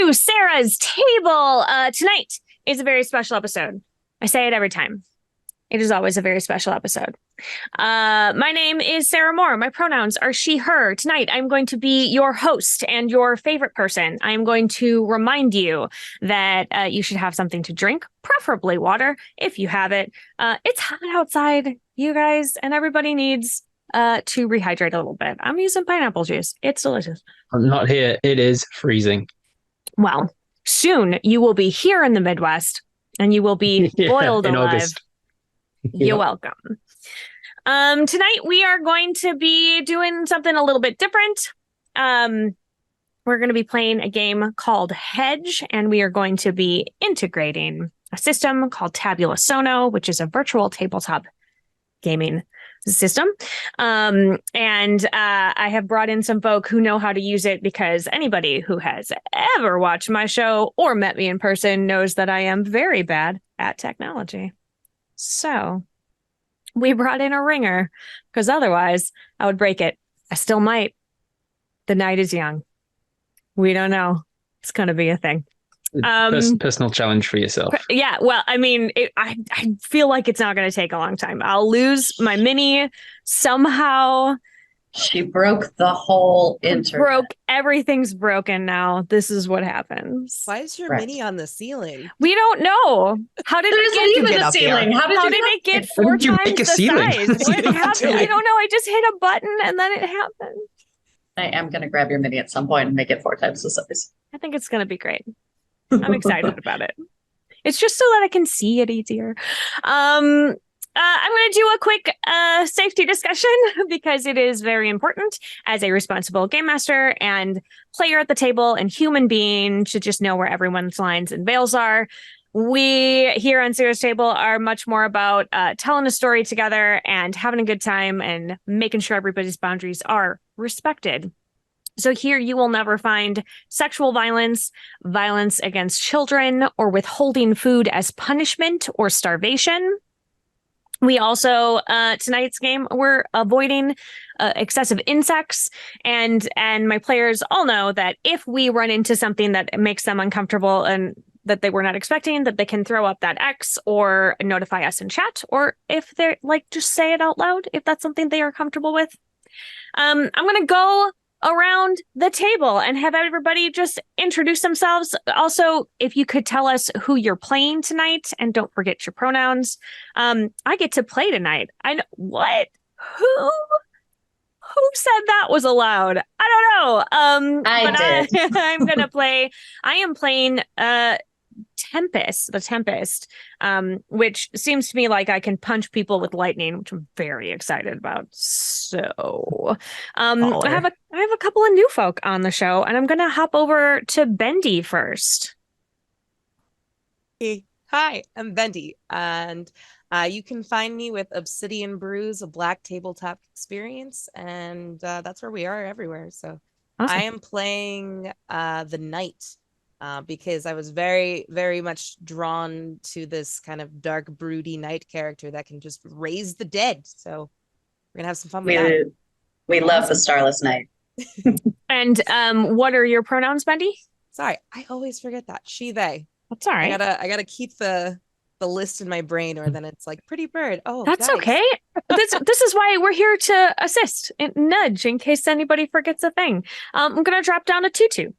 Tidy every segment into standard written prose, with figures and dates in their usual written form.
to Sarah's table. Tonight is a very special episode. I say it every time. It is always a very special episode. My name is Sarah Moore. My pronouns are she, her. Tonight, I'm going to be your host and your favorite person. I'm going to remind you that you should have something to drink, preferably water, if you have it. It's hot outside, you guys, and everybody needs to rehydrate a little bit. I'm using pineapple juice. It's delicious. I'm not here. It is freezing. Well, soon you will be here in the Midwest and you will be boiled in alive. August. You're welcome. Tonight we are going to be doing something a little bit different. We're going to be playing a game called Hedge, and we are going to be integrating a system called Tabula Sono, which is a virtual tabletop gaming system. And I have brought in some folk who know how to use it, because anybody who has ever watched my show or met me in person knows that I am very bad at technology. So we brought in a ringer, because otherwise I would break it. I still might. The night is young. We don't know. It's going to be a thing. Personal challenge for yourself. Yeah, well, I mean, I feel like it's not going to take a long time. I'll lose my mini somehow. She broke the whole internet. Everything's broken now. This is what happens. Why is your mini on the ceiling? We don't know. How did There's it even a ceiling. How did it get four times the size? What happened? I don't know. I just hit a button and then it happened. I am going to grab your mini at some point and make it 4 times the size. I think it's going to be great. I'm excited about it. It's just so that I can see it easier. I'm going to do a quick safety discussion, because it is very important as a responsible game master and player at the table and human being should just know where everyone's lines and veils are. We here on Sarah's Table are much more about telling a story together and having a good time and making sure everybody's boundaries are respected. So here you will never find sexual violence, violence against children, or withholding food as punishment or starvation. We also, tonight's game, we're avoiding excessive insects, and my players all know that if we run into something that makes them uncomfortable and that they were not expecting, that they can throw up that X or notify us in chat, or if they're just say it out loud if that's something they are comfortable with. I'm going to go around the table and have everybody just introduce themselves. Also, if you could tell us who you're playing tonight, and don't forget your pronouns. I get to play tonight. I know what? Who said that was allowed? I don't know. I did. I'm gonna play. I am playing Tempest, the Tempest, which seems to me like I can punch people with lightning, which I'm very excited about. So I have a couple of new folk on the show, and I'm gonna hop over to Bendy first. Hey. Hi, I'm Bendy, and you can find me with Obsidian Brews, a black tabletop experience, and that's where we are everywhere. So awesome. I am playing the Knight. Because I was very, very much drawn to this kind of dark, broody knight character that can just raise the dead. So we're gonna have some fun with that. We love the Starless Knight. And what are your pronouns, Bendy? Sorry, I always forget that. She, they. That's all right. I gotta keep the list in my brain, or then it's like pretty bird. Oh, that's nice. Okay. This is why we're here to assist and nudge in case anybody forgets a thing. I'm gonna drop down a tutu.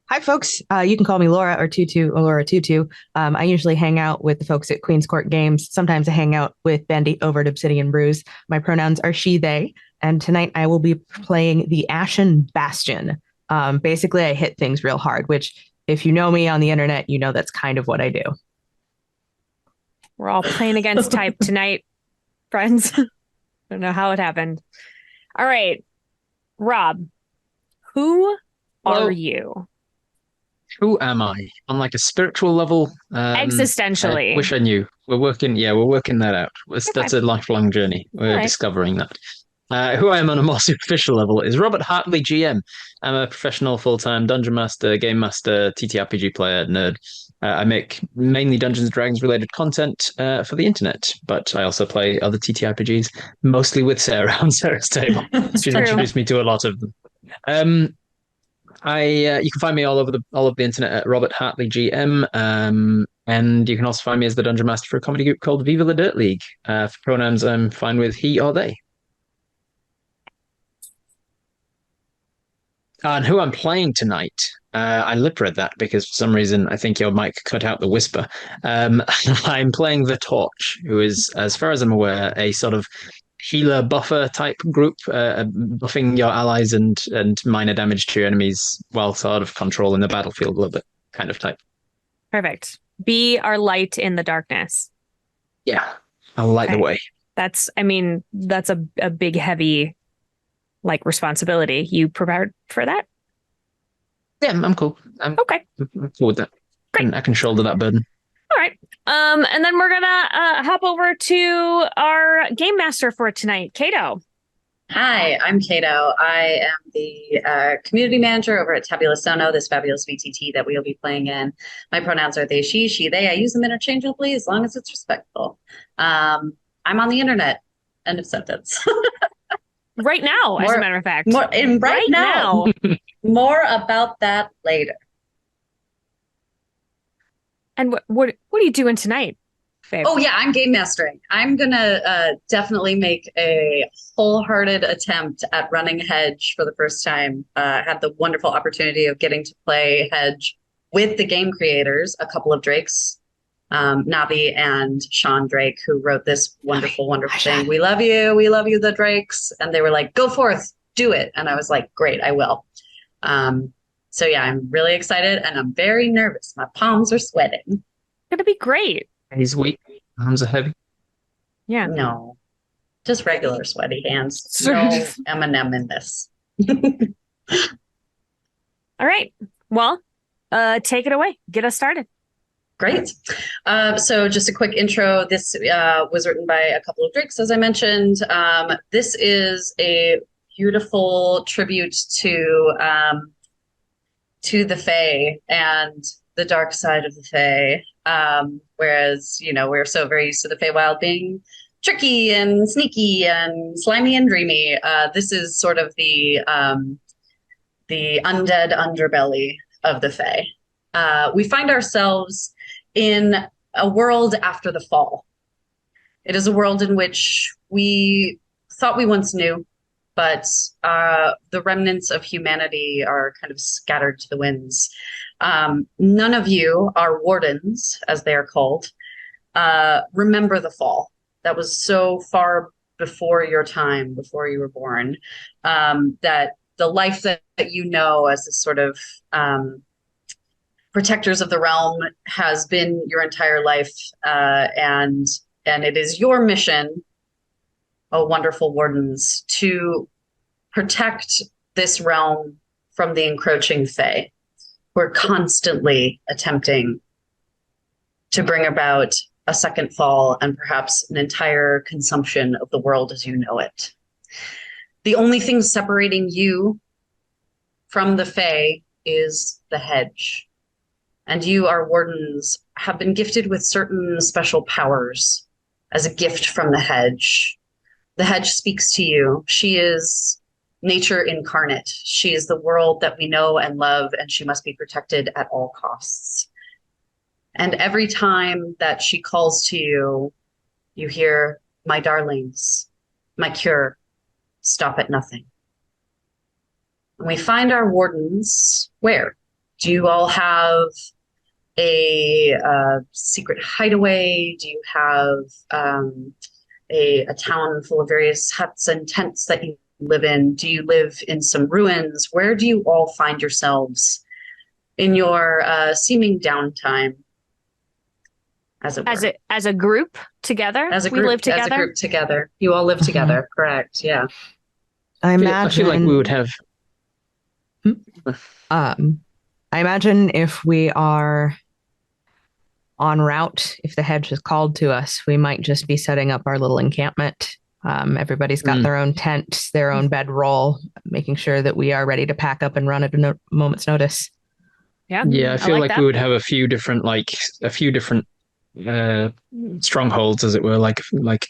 Hi, folks. You can call me Laura or Tutu, or Laura Tutu. I usually hang out with the folks at Queen's Court Games. Sometimes I hang out with Bendy over at Obsidian Brews. My pronouns are she, they. And tonight I will be playing the Ashen Bastion. Basically, I hit things real hard, which if you know me on the internet, you know that's kind of what I do. We're all playing against type tonight, friends. Don't know how it happened. All right. Rob, who are you? Who am I? On like a spiritual level? Existentially. I wish I knew. We're working that out. That's a lifelong journey. We're discovering that. Who I am on a more superficial level is Robert Hartley, GM. I'm a professional full-time dungeon master, game master, TTRPG player, nerd. I make mainly Dungeons & Dragons related content for the internet, but I also play other TTRPGs, mostly with Sarah on Sarah's Table. She's introduced me to a lot of them. You can find me all over the internet at Robert Hartley GM. And you can also find me as the Dungeon Master for a comedy group called Viva the Dirt League. For pronouns, I'm fine with he or they. And who I'm playing tonight, I lip read that because for some reason I think your mic cut out the whisper. I'm playing the Torch, who is, as far as I'm aware, a sort of healer buffer type group, buffing your allies and minor damage to your enemies while sort of controlling the battlefield a little bit kind of type. Perfect. Be our light in the darkness. Yeah, I'll light the way. That's a big, heavy, responsibility. You prepared for that? Yeah, I'm cool. Okay. I'm cool with that. I can shoulder that burden. All right. And then we're gonna hop over to our game master for tonight, Kato. Hi, I'm Kato. I am the community manager over at Tabula Sono, this fabulous VTT that we'll be playing in. My pronouns are they, she, they. I use them interchangeably as long as it's respectful. I'm on the internet. End of sentence. Right now, as a matter of fact. Right now. More about that later. And what are you doing tonight, babe? Oh yeah, I'm game mastering. I'm gonna definitely make a wholehearted attempt at running Hedge for the first time. Had the wonderful opportunity of getting to play Hedge with the game creators, a couple of Drakes, Navi and Sean Drake, who wrote this wonderful thing. We love you, the Drakes. And they were like, go forth, do it. And I was like, great, I will. So yeah, I'm really excited and I'm very nervous. My palms are sweating. It's gonna be great. He's weak. Arms are heavy. Yeah. No, just regular sweaty hands. No M&M in this. All right. Well, take it away. Get us started. Great. So just a quick intro. This was written by a couple of Drakes, as I mentioned. This is a beautiful tribute to the Fae and the dark side of the Fae. Whereas, we're so very used to the Feywild being tricky and sneaky and slimy and dreamy. This is sort of the undead underbelly of the Fae. We find ourselves in a world after the fall. It is a world in which we thought we once knew, but the remnants of humanity are kind of scattered to the winds. None of you, our wardens, as they are called, remember the fall. That was so far before your time, before you were born, that the life that you know as this sort of protectors of the realm has been your entire life, and it is your mission, oh wonderful wardens, to protect this realm from the encroaching Fae. We're constantly attempting to bring about a second fall and perhaps an entire consumption of the world as you know it. The only thing separating you from the Fae is the Hedge. And you, our wardens, have been gifted with certain special powers as a gift from the Hedge. The Hedge speaks to you. She is nature incarnate. She is the world that we know and love, and she must be protected at all costs. And every time that she calls to you, you hear, my darlings, my cure, stop at nothing. And we find our wardens where? Do you all have a secret hideaway? Do you have a town full of various huts and tents that you live in? Do you live in some ruins? Where do you all find yourselves in your seeming downtime? As a group together? We live together? As a group together. You all live together, correct, yeah. I feel like we would have... I imagine if we are en route, if the Hedge has called to us, we might just be setting up our little encampment. Everybody's got their own tent, their own bedroll, making sure that we are ready to pack up and run at a moment's notice. Yeah. Yeah, I feel like we would have a few different strongholds, as it were, like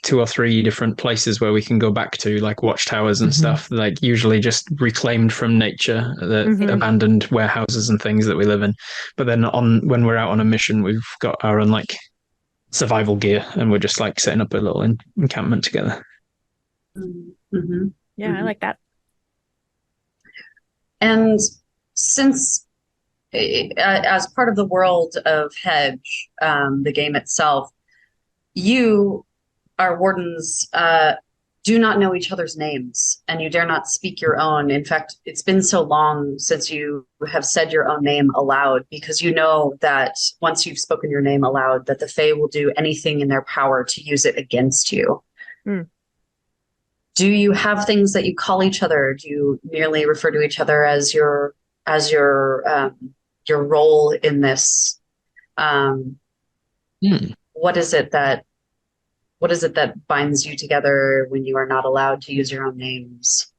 2 or 3 different places where we can go back to, like watchtowers and stuff, like usually just reclaimed from nature, the abandoned warehouses and things that we live in. But then when we're out on a mission, we've got our own like survival gear, and we're just like setting up a little encampment together. Mm-hmm. Yeah, I like that. And since as part of the world of Hedge, the game itself, you, our wardens, do not know each other's names, and you dare not speak your own. In fact, it's been so long since you have said your own name aloud, because you know that once you've spoken your name aloud, that the Fae will do anything in their power to use it against you. Mm. Do you have things that you call each other? Do you merely refer to each other as your role in this? What is it that binds you together when you are not allowed to use your own names?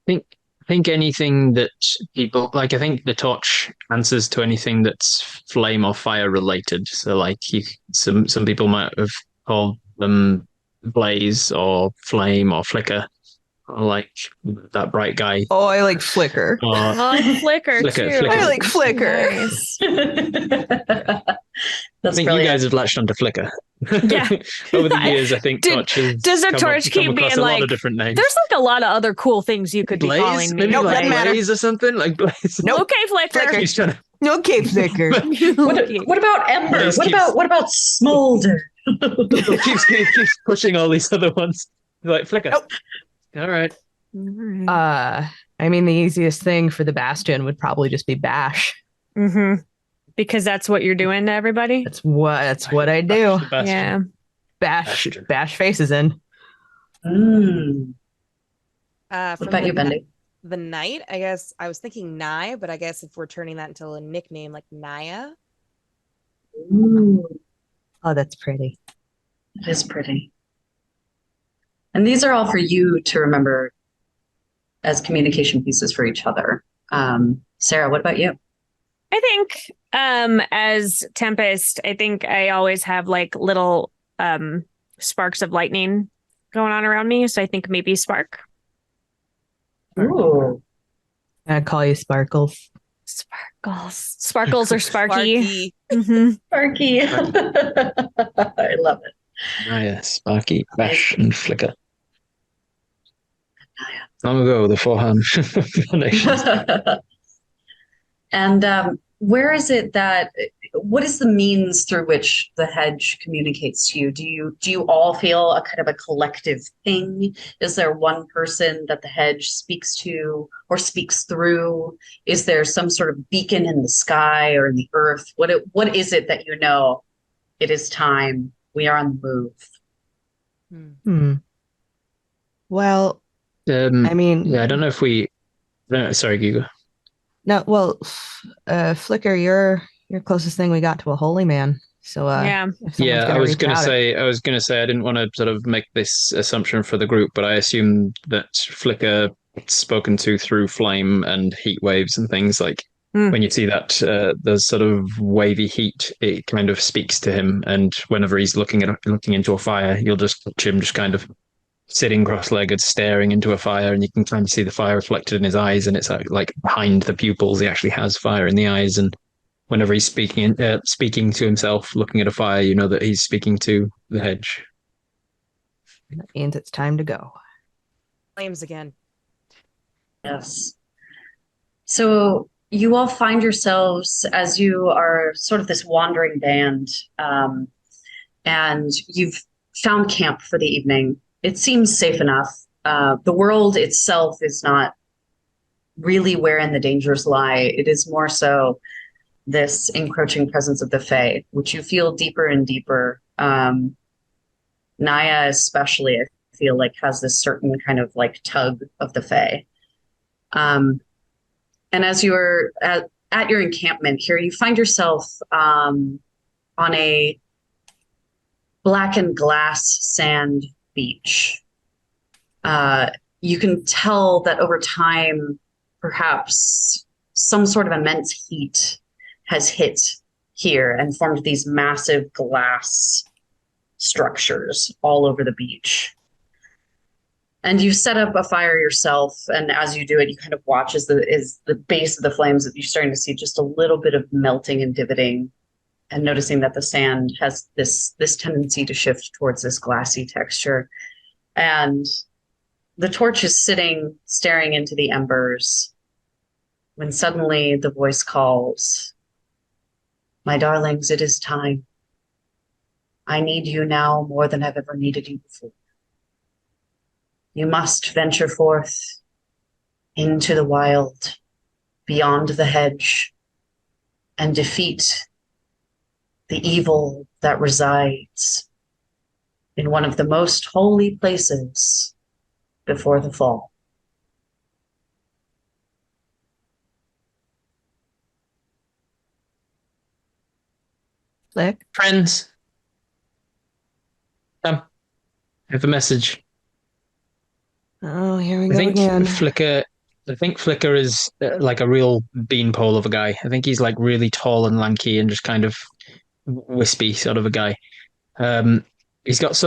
I think anything that people like. I think the torch answers to anything that's flame or fire related. So like some people might have called them blaze or flame or flicker. Like that bright guy. Oh, I like Flicker. I like Flicker too. I like Flicker. Nice. I think you guys have latched onto Flicker. Yeah. Over the years, I think torches. Does the torch keep being a like lot of different names? There's like a lot of other cool things you could Blaze? be calling me. Maybe Nope, like doesn't Blaze or something like Blaze. Nope. Okay, Flicker. He's trying to... Okay, Flicker. What about Ember? Blaze What about Smolder? keeps pushing all these other ones. Like Flicker. Nope. All right. I mean, the easiest thing for the Bastion would probably just be Bash. Mm-hmm. Because that's what you're doing to everybody. That's what I do. Yeah. Bash faces in. What From about you, Bendy? The knight, I guess I was thinking Nye, but I guess if we're turning that into a nickname like Naya. Ooh, Oh, that's pretty. it is pretty. And these are all for you to remember as communication pieces for each other. Sarah, what about you? I think as Tempest, I think I always have like little sparks of lightning going on around me. So I think maybe Spark. Ooh. I call you Sparkles. Sparkles or Sparky. Mm-hmm. Sparky. I love it. Yeah, Sparky, Bash, and Flicker. Long ago, the forehand foundations. And where is it that? What is the means through which the Hedge communicates to you? Do you all feel a kind of a collective thing? Is there one person that the Hedge speaks to or speaks through? Is there some sort of beacon in the sky or in the earth? What is it that you know? It is time. We are on the move. Well, I mean, yeah, I don't know if we. No, sorry, Gugu. No, well, Flicker, you're closest thing we got to a holy man. So yeah, I was gonna say I didn't want to sort of make this assumption for the group, but I assume that Flicker spoken to through flame and heat waves and things like. When you see that there's sort of wavy heat, it kind of speaks to him, and whenever he's looking into a fire, you'll just watch him just kind of sitting cross-legged, staring into a fire, and you can kind of see the fire reflected in his eyes, and it's like behind the pupils, he actually has fire in the eyes. And whenever he's speaking to himself, looking at a fire, you know that he's speaking to the Hedge. That means it's time to go. Flames again. Yes. So you all find yourselves, as you are sort of this wandering band, and you've found camp for the evening. It seems safe enough. The world itself is not really wherein the dangers lie. It is more so this encroaching presence of the Fae, which you feel deeper and deeper. Naya especially, I feel like, has this certain kind of like tug of the Fae. And as you're at your encampment here, you find yourself on a blackened glass sand beach. You can tell that over time, perhaps some sort of immense heat has hit here and formed these massive glass structures all over the beach. And you set up a fire yourself, and as you do it, you kind of watch as the base of the flames that you're starting to see just a little bit of melting and divoting, and noticing that the sand has this tendency to shift towards this glassy texture. And the torch is sitting, staring into the embers, when suddenly the voice calls, "My darlings, it is time. I need you now more than I've ever needed you before. You must venture forth into the wild, beyond the hedge, and defeat the evil that resides in one of the most holy places before the fall." Flick. Friends, come. I have a message. Oh, here we I go think again. Flicker is like a real beanpole of a guy. I think he's like really tall and lanky and just kind of wispy sort of a guy. Um, he's got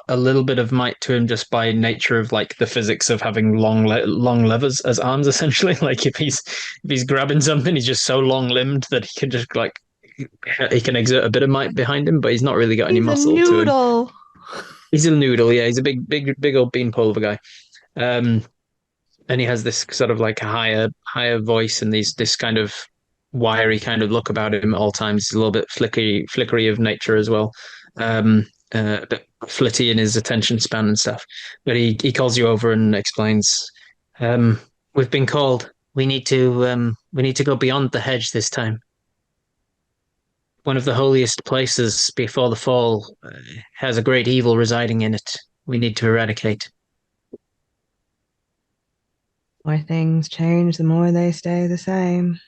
a little bit of might to him just by nature of like the physics of having long levers as arms, essentially. Like if he's grabbing something, he's just so long limbed that he can just like he can exert a bit of might behind him, but he's not really got any He's a muscle to him. noodle. He's a noodle, yeah. He's a big old beanpole of a guy. Um, and he has this sort of like a higher voice and this kind of wiry kind of look about him at all times. He's a little bit flickery of nature as well. A bit flitty in his attention span and stuff. But he calls you over and explains, we've been called. We need to go beyond the hedge this time. One of the holiest places before the fall has a great evil residing in it. We need to eradicate. More things change, the more they stay the same.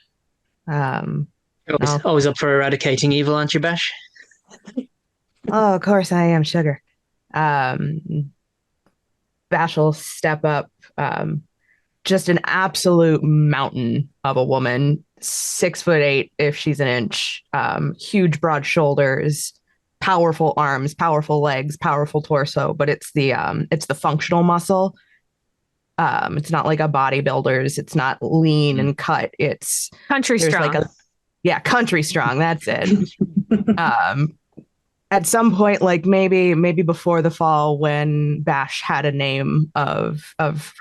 Always up for eradicating evil, aren't you, Bash? Oh, of course I am, Sugar. Bash will step up. Just an absolute mountain of a woman, 6'8" if she's an inch. Huge, broad shoulders, powerful arms, powerful legs, powerful torso. But it's the functional muscle. It's not like a bodybuilder's. It's not lean and cut. It's Country strong. Country strong. That's it. At some point, like maybe before the fall, when Bash had a name of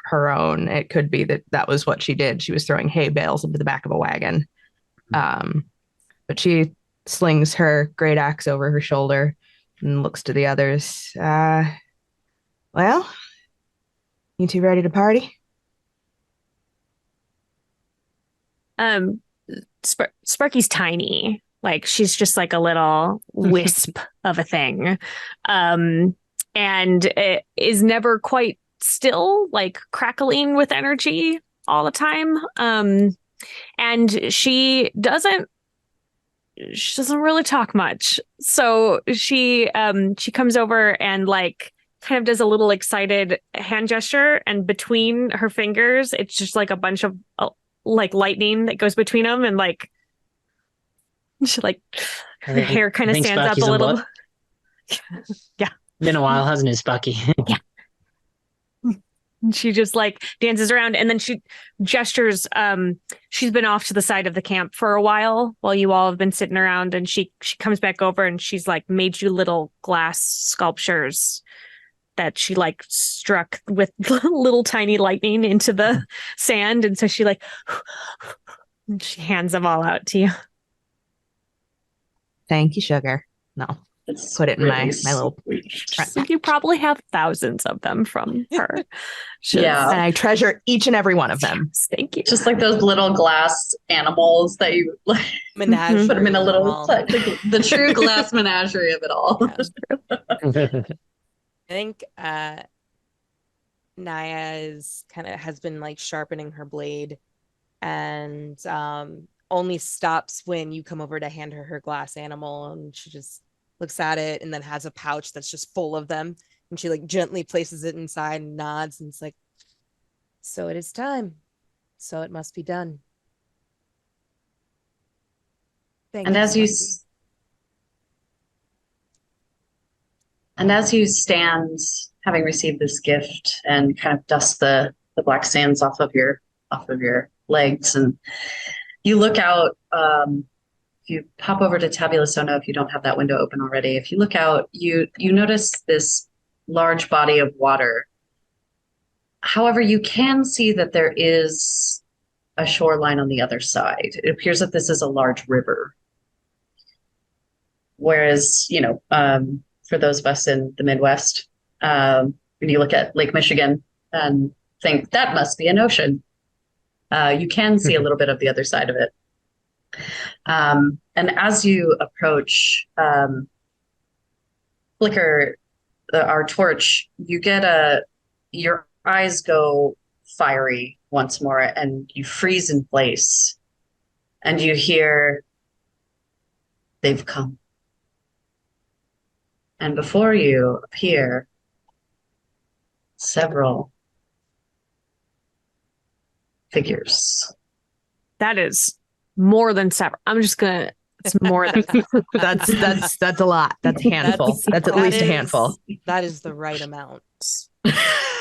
her own, it could be that was what she did. She was throwing hay bales into the back of a wagon. But she slings her great axe over her shoulder and looks to the others. Well, you two ready to party? Sparky's tiny. Like she's just like a little wisp of a thing. And it is never quite still, like crackling with energy all the time. And she doesn't really talk much. So she comes over and like kind of does a little excited hand gesture, and between her fingers, it's just like a bunch of like lightning that goes between them, and like she like her hair kind of stands up a little. Yeah. Been a while, hasn't it, Sparky? Yeah. She just like dances around, and then she gestures. She's been off to the side of the camp for a while you all have been sitting around, and she comes back over and she's like made you little glass sculptures that she like struck with little tiny lightning into the sand, and so she like and she hands them all out to you. Thank you, Sugar. No. Put it in my little So you probably have thousands of them from her. Yeah. And I treasure each and every one of them. Yes, thank you. Just like those little glass animals that you like Menagerie. put them in a little the true glass menagerie of it all. I think Naya has been like sharpening her blade, and only stops when you come over to hand her glass animal, and she just looks at it and then has a pouch that's just full of them, and she like gently places it inside and nods, and it's like, so it is time, so it must be done. And as you stand, having received this gift, and kind of dust the black sands off of your legs, and you look out. If you pop over to Tabula Sono, if you don't have that window open already, if you look out, you notice this large body of water. However, you can see that there is a shoreline on the other side. It appears that this is a large river. Whereas, for those of us in the Midwest, when you look at Lake Michigan and think that must be an ocean, you can see a little bit of the other side of it. And as you approach, flicker our torch, you get your eyes go fiery once more, and you freeze in place, and you hear, "They've come." And before you appear several figures. That is more than several. I'm just gonna. It's more than that's a lot. That's a handful. That's at least a handful. That is the right amount.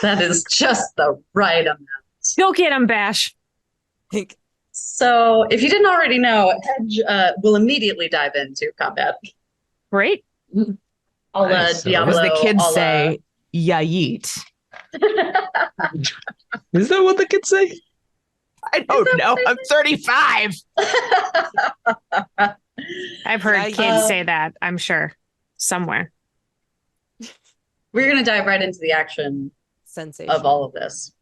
That is just the right amount. Go get him, Bash. So, if you didn't already know, Hedge will immediately dive into combat. Great. Nice. Diablo, As the kids say, ya yeet. Is that what the kids say? I don't know. I'm 35. I've heard kids say that, I'm sure, somewhere. We're going to dive right into the action Sensation of all of this.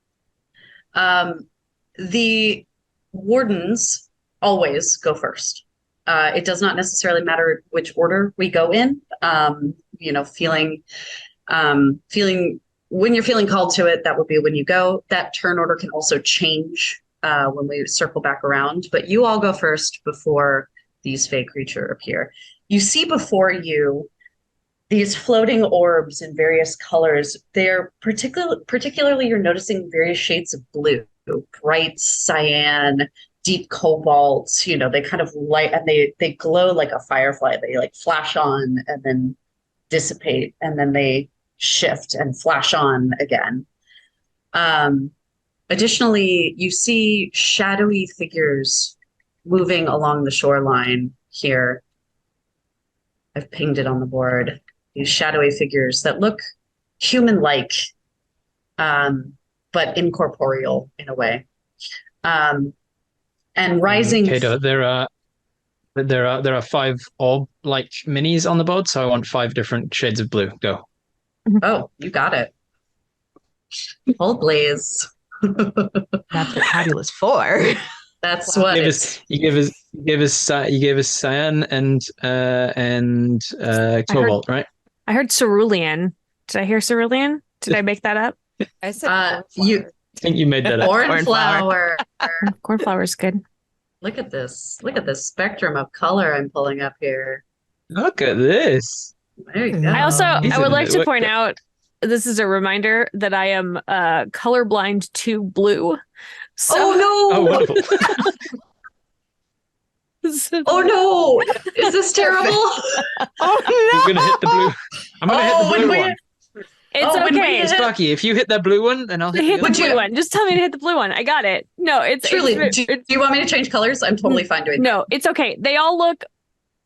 The wardens always go first. It does not necessarily matter which order we go in. Feeling when you're feeling called to it, that would be when you go. That turn order can also change when we circle back around, but you all go first before these fey creatures appear. You see before you these floating orbs in various colors. They're particularly you're noticing various shades of blue, bright cyan, deep cobalt. They kind of light, and they glow like a firefly. They like flash on and then dissipate, and then they shift and flash on again. Additionally, you see shadowy figures moving along the shoreline here. I've pinged it on the board. These shadowy figures that look human-like, but incorporeal in a way. And rising. Kato, there are 5 orb-like minis on the board, so I want 5 different shades of blue. Go. Oh, you got it. Full blaze. That's what Tabula's for. That's what you gave us cyan and cobalt, right? I heard cerulean. Did I hear cerulean? Did I make that up? I said I think you made that up. Cornflower. Cornflower is good. Look at this. Look at this spectrum of color I'm pulling up here. Look at this. There you go. I would like to point out, this is a reminder that I am colorblind to blue. So, oh no! Oh, wonderful. Oh no! Is this terrible? Oh no! I'm gonna hit the blue. I'm gonna hit the blue one. It's okay. Sparky, if you hit that blue one, then I'll hit the blue one. Just tell me to hit the blue one. I got it. No, it's truly. Do you want me to change colors? I'm totally fine doing that. No, it's okay. They all look.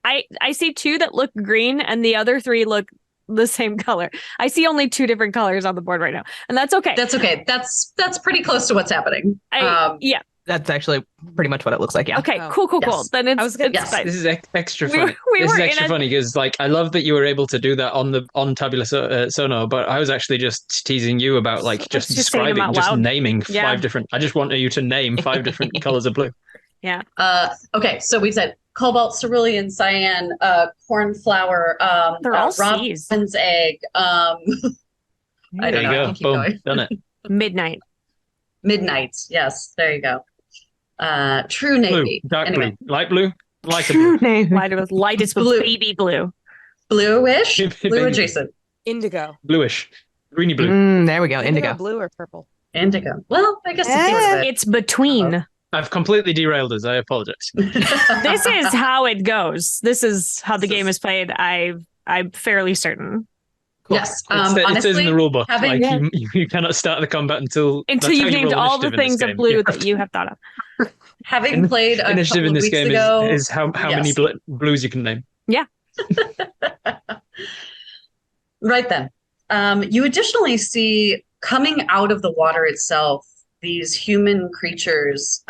I see 2 that look green, and the other 3 look the same color. I see only 2 different colors on the board right now, and that's okay. That's okay. That's pretty close to what's happening. Yeah. That's actually pretty much what it looks like. Yeah. Okay. Cool. Yes. Then it's. This is extra funny. This is extra funny because, I love that you were able to do that on Tabula Sono, but I was actually just teasing you about just describing, just naming 5 different. I just wanted you to name 5 different colors of blue. Yeah. Okay. So we said cobalt, cerulean, cyan, cornflower. They're all robin's C's. egg. I There don't you know. go. Boom. Done it. Midnight. Midnight. Yes. There you go. True navy. Blue, dark anyway. blue, light blue, lighter True blue. name. Lightest Blue. baby blue. Bluish. Blue adjacent. Indigo. Bluish, greeny blue. There we go. Indigo. Blue or purple? Indigo. Well, I guess it's It's between I've completely derailed us. I apologize. This is how it goes. This is how the game is played. I'm fairly certain. Cool. Yes. It says in the Honestly, rule book, having like you cannot start the combat until that's you've how you named roll all the initiative in this things of game. blue that you have thought of. having played a Initiative couple in of this weeks game ago, is how many yes. blues you can name. Yeah. Right then. You additionally see coming out of the water itself these human creatures.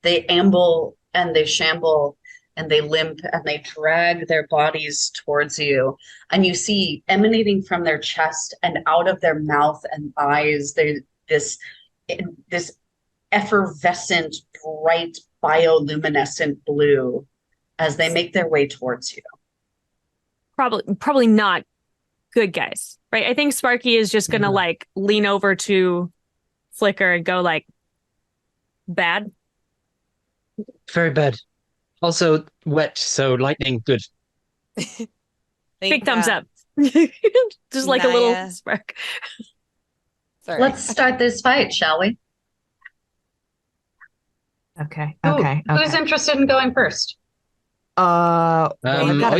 They amble and they shamble and they limp and they drag their bodies towards you. And you see emanating from their chest and out of their mouth and eyes, this effervescent, bright, bioluminescent blue as they make their way towards you. Probably not good guys, right? I think Sparky is just gonna like lean over to Flicker and go like, bad. Very bad. Also wet, so lightning good. Big thumbs up. Just like a little spark. Sorry. Let's start this fight, shall we? Okay. Who's interested in going first? I've got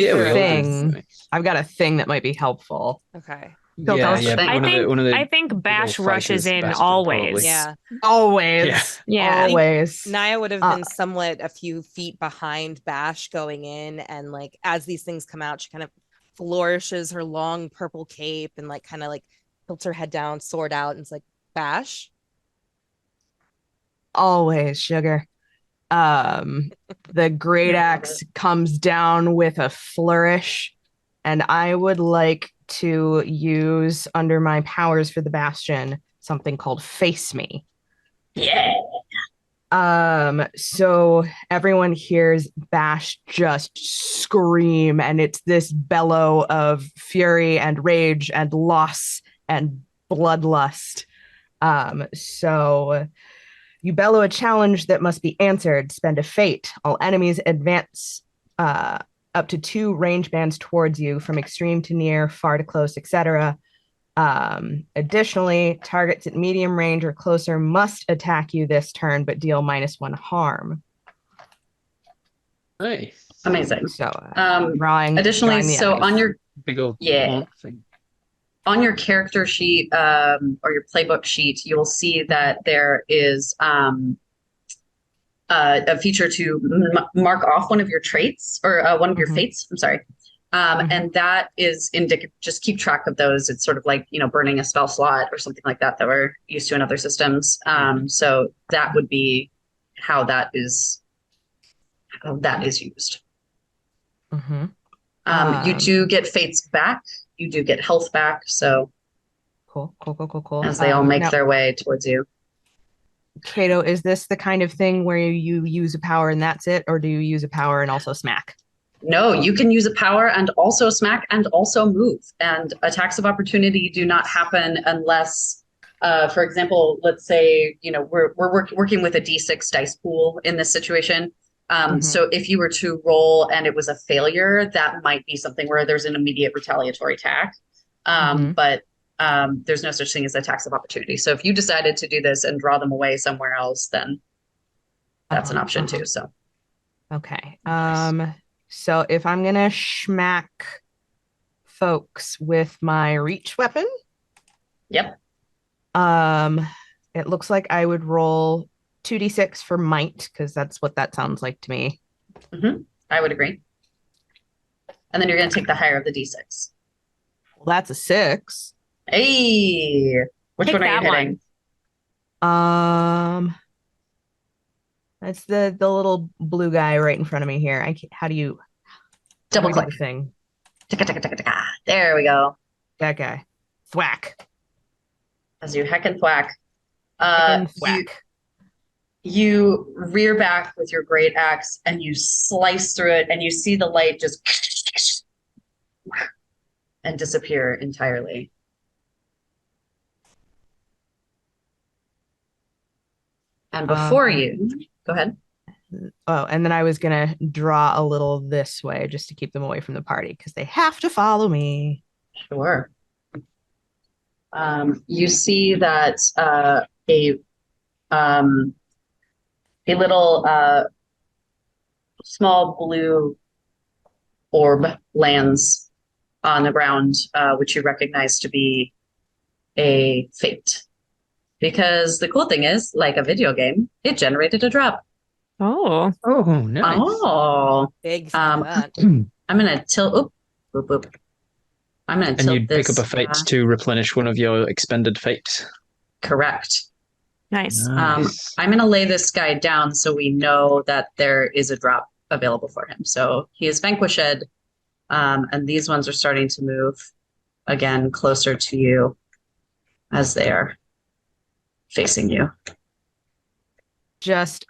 I've got a thing that might be helpful. Okay. I think Bash rushes in always. Yeah. Always. Yeah. Always. Naya would have been somewhat a few feet behind Bash going in, and like as these things come out, she kind of flourishes her long purple cape and like kind of like tilts her head down, sword out, and it's like, Bash. Always, sugar. The great axe comes down with a flourish, and I would like to use under my powers for the Bastion something called Face Me. Yeah. So everyone hears Bash just scream, and it's this bellow of fury and rage and loss and bloodlust. So you bellow a challenge that must be answered. Spend a fate. All enemies advance up to 2 range bands towards you from extreme to near, far to close, etc. Additionally, targets at medium range or closer must attack you this turn, but deal -1 harm. Nice. Amazing. So, additionally, so on your big old thing. On your character sheet or your playbook sheet, you'll see that there is a feature to mark off one of your traits or one of your fates. I'm sorry. And that is indicative. Just keep track of those. It's sort of like, burning a spell slot or something like that we're used to in other systems. So that would be how that is used. You do get fates back. You do get health back. So cool. As they all make their way towards you. Kato, is this the kind of thing where you use a power and that's it, or do you use a power and also smack? No, you can use a power and also smack and also move. And attacks of opportunity do not happen unless, for example, let's say, we're working with a D6 dice pool in this situation. So if you were to roll and it was a failure, that might be something where there's an immediate retaliatory attack. But there's no such thing as attacks of opportunity. So if you decided to do this and draw them away somewhere else, then that's an option too. So, okay. So if I'm gonna schmack folks with my reach weapon, yep. It looks like I would roll 2d6 for might, because that's what that sounds like to me. I would agree. And then you're gonna take the higher of the d6. Well, that's a 6. Hey, which one are you hitting? That's the little blue guy right in front of me here. How do you double click the thing? There we go. That guy. Thwack. As you heck and thwack. You rear back with your great axe and you slice through it, and you see the light just and disappear entirely. And before you, go ahead. Oh, and then I was going to draw a little this way just to keep them away from the party because they have to follow me. Sure. You see that a little small blue orb lands on the ground, which you recognize to be a fate. Because the cool thing is, like a video game, it generated a drop. Oh. Oh, nice. Oh. Big fat. I'm gonna tilt. Oop, oop, oop. I'm gonna And tilt you'd pick up a fate to replenish one of your expended fates. Correct. Nice. Nice. I'm gonna lay this guy down so we know that there is a drop available for him. So he is vanquished, and these ones are starting to move again closer to you as they are facing you. Just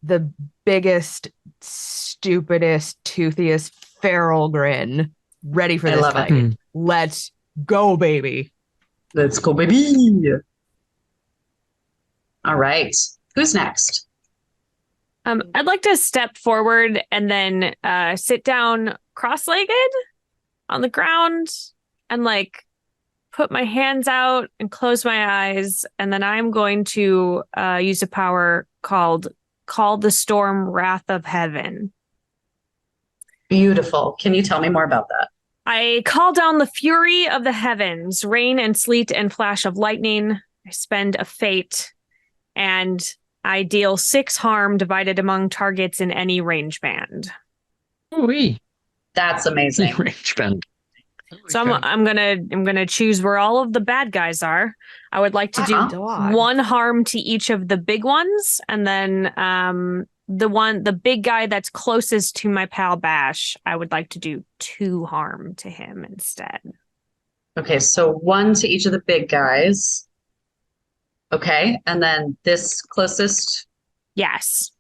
the biggest, stupidest, toothiest, feral grin. Ready for this fight. Let's go, baby. Let's go, baby. All right. Who's next? I'd like to step forward and then sit down cross-legged on the ground and like put my hands out and close my eyes. And then I'm going to use a power called Call the Storm Wrath of Heaven. Beautiful. Can you tell me more about that? I call down the fury of the heavens, rain and sleet and flash of lightning. I spend a fate, and I deal 6 harm divided among targets in any range band. Ooh-wee. That's amazing. Range band. So I'm gonna choose where all of the bad guys are. I would like to do 1 harm to each of the big ones, and then the big guy that's closest to my pal Bash, I would like to do 2 harm to him instead. Okay, so 1 to each of the big guys. Okay, and then this closest? Yes.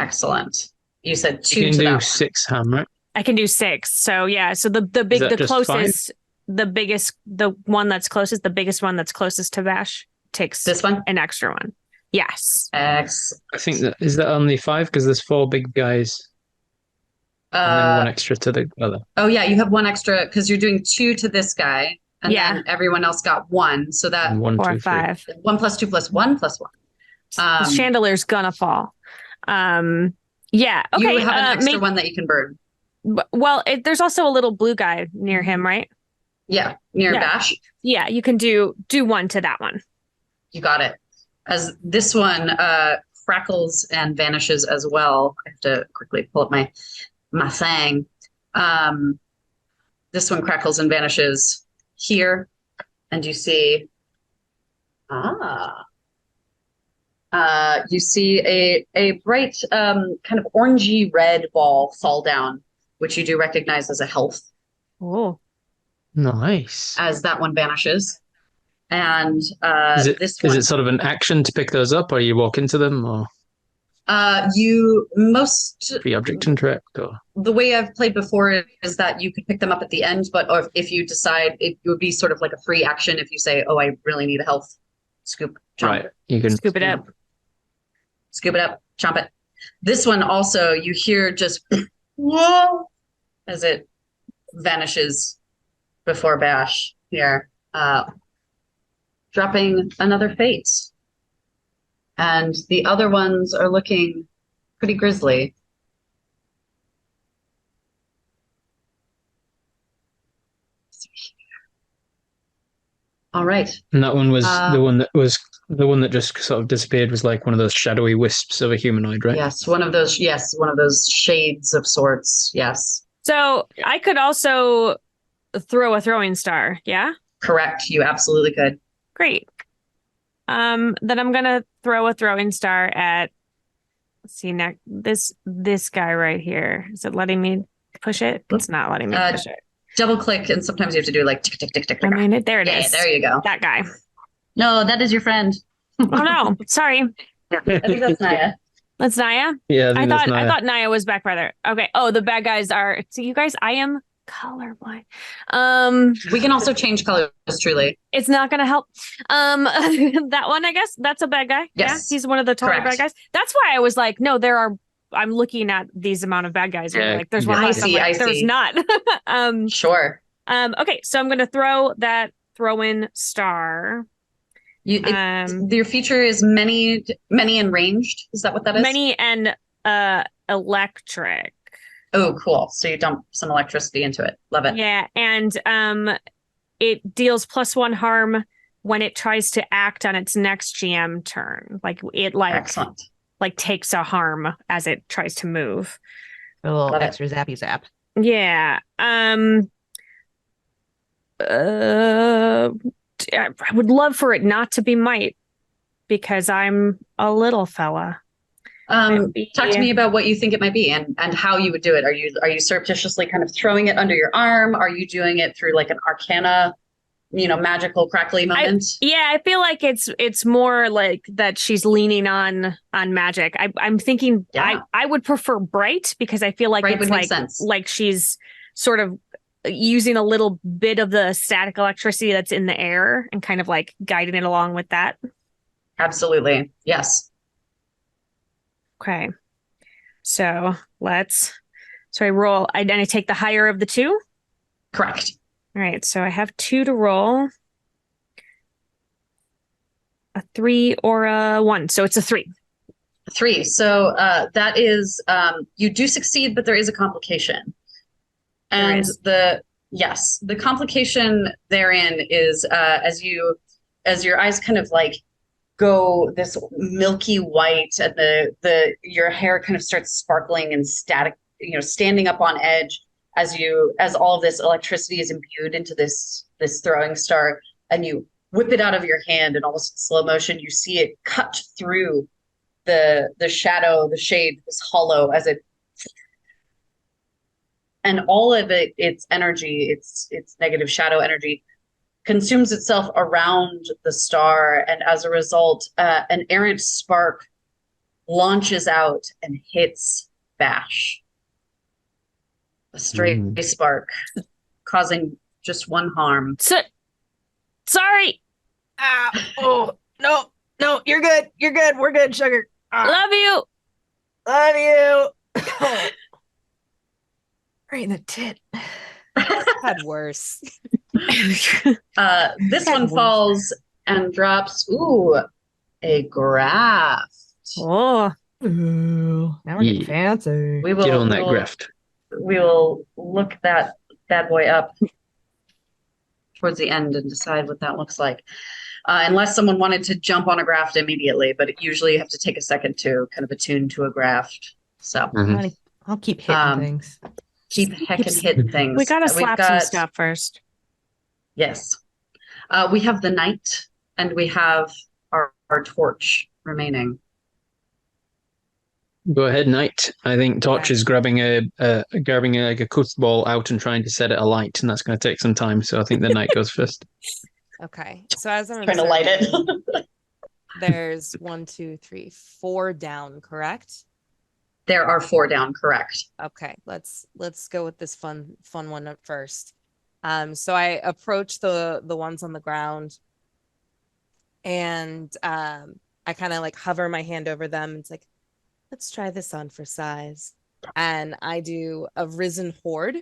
Excellent. You said 2 you can to do that 6 harm, right? I can do 6. So yeah, so the closest, the biggest, the one that's closest, the biggest one that's closest to Bash takes this one, an extra one. Yes. X. I think is that only 5 because there's 4 big guys. And then 1 extra to the other. Oh yeah, you have 1 extra because you're doing 2 to this guy, and then everyone else got 1. So that and 1, 4, 2, 5. 1 plus 2 plus 1 plus 1. The chandelier's gonna fall. Yeah. Okay. You have an extra one that you can burn. Well, there's also a little blue guy near him, right? Yeah, near Bash. Yeah, you can do 1 to that one. You got it. As this one crackles and vanishes as well. I have to quickly pull up my thing. This one crackles and vanishes here, and you see you see a bright kind of orangey red ball fall down, which you do recognize as a health. Oh, nice. As that one vanishes. And is it sort of an action to pick those up, or you walk into them, or you most free object interact, or the way I've played before is that you could pick them up at the end, but if you decide it would be sort of like a free action if you say, "Oh, I really need a health scoop." Chomp. Right, you can scoop it up. Scoop it up, chomp it. This one also, you hear just whoa as it vanishes before Bash here, dropping another fate. And the other ones are looking pretty grisly. All right. And that one was the one that just sort of disappeared was like one of those shadowy wisps of a humanoid, right? Yes, one of those shades of sorts. Yes. So I could also throw a throwing star, yeah? Correct. You absolutely could. Great. Then I'm gonna throw a throwing star at this guy right here. Is it letting me push it? It's not letting me push it. Double click, and sometimes you have to do like tick tick tick tick. I mean, there it is. Yeah, there you go. That guy. No, that is your friend. Oh no, sorry. I think that's Naya. That's Naya? Yeah, I thought Naya was back farther. Okay. Oh, the bad guys are. So you guys, I am colorblind. We can also change colors, truly. It's not gonna help. That one, I guess, that's a bad guy. Yes. Yeah, he's one of the taller bad guys. That's why I was like, no, I'm looking at these amount of bad guys. And like, there's one. I see. There's not. Sure. Okay, so I'm gonna throw that throw-in star Your feature is many and ranged. Is that what that is? Many and electric. Oh, cool. So you dump some electricity into it. Love it. Yeah, and it deals +1 harm when it tries to act on its next GM turn. Like it Excellent. like takes a harm as it tries to move. A little Love extra zappy zap. Yeah. I would love for it not to be might because I'm a little fella. Talk to me about what you think it might be and how you would do it. Are you surreptitiously kind of throwing it under your arm? Are you doing it through like an arcana, magical crackly moment? I feel like it's more like that she's leaning on magic. I'm thinking I would prefer bright because I feel like bright it's like she's sort of using a little bit of the static electricity that's in the air and kind of like guiding it along with that. Absolutely. Yes. Okay. So I roll. I take the higher of the two. Correct. All right. So I have 2 to roll. A 3 or a 1. So it's a 3. 3. So that is you do succeed, but there is a complication. And the complication therein is as your eyes kind of like go this milky white and your hair kind of starts sparkling and static, standing up on edge as all of this electricity is imbued into this throwing star, and you whip it out of your hand and almost in slow motion you see it cut through the shadow, the shade, this hollow as it, and all of its energy, its negative shadow energy consumes itself around the star, and as a result, an errant spark launches out and hits Bash. A stray spark, causing just 1 harm. Sorry. Oh, no, you're good. You're good. We're good, sugar. Love you. Love you. Right in the tit. Had worse. This one falls and drops. Ooh, a graft. Oh, ooh, now we're getting fancy. We will get on that graft. We will look that bad boy up towards the end and decide what that looks like. Unless someone wanted to jump on a graft immediately, but usually you have to take a second to kind of attune to a graft. So I'll keep hitting things. Keep heckin' hitting things. We gotta slap some stuff first. Yes. We have the knight and we have our torch remaining. Go ahead, knight. I think Torch is grabbing a ball out and trying to set it alight, and that's going to take some time. So I think the knight goes first. Okay. So as I'm trying to light it, there's 1, 2, 3, 4 down. Correct. There are 4 down. Correct. Okay. Let's go with this fun one up first. So I approach the ones on the ground, and I kind of like hover my hand over them. It's like, let's try this on for size. And I do a risen horde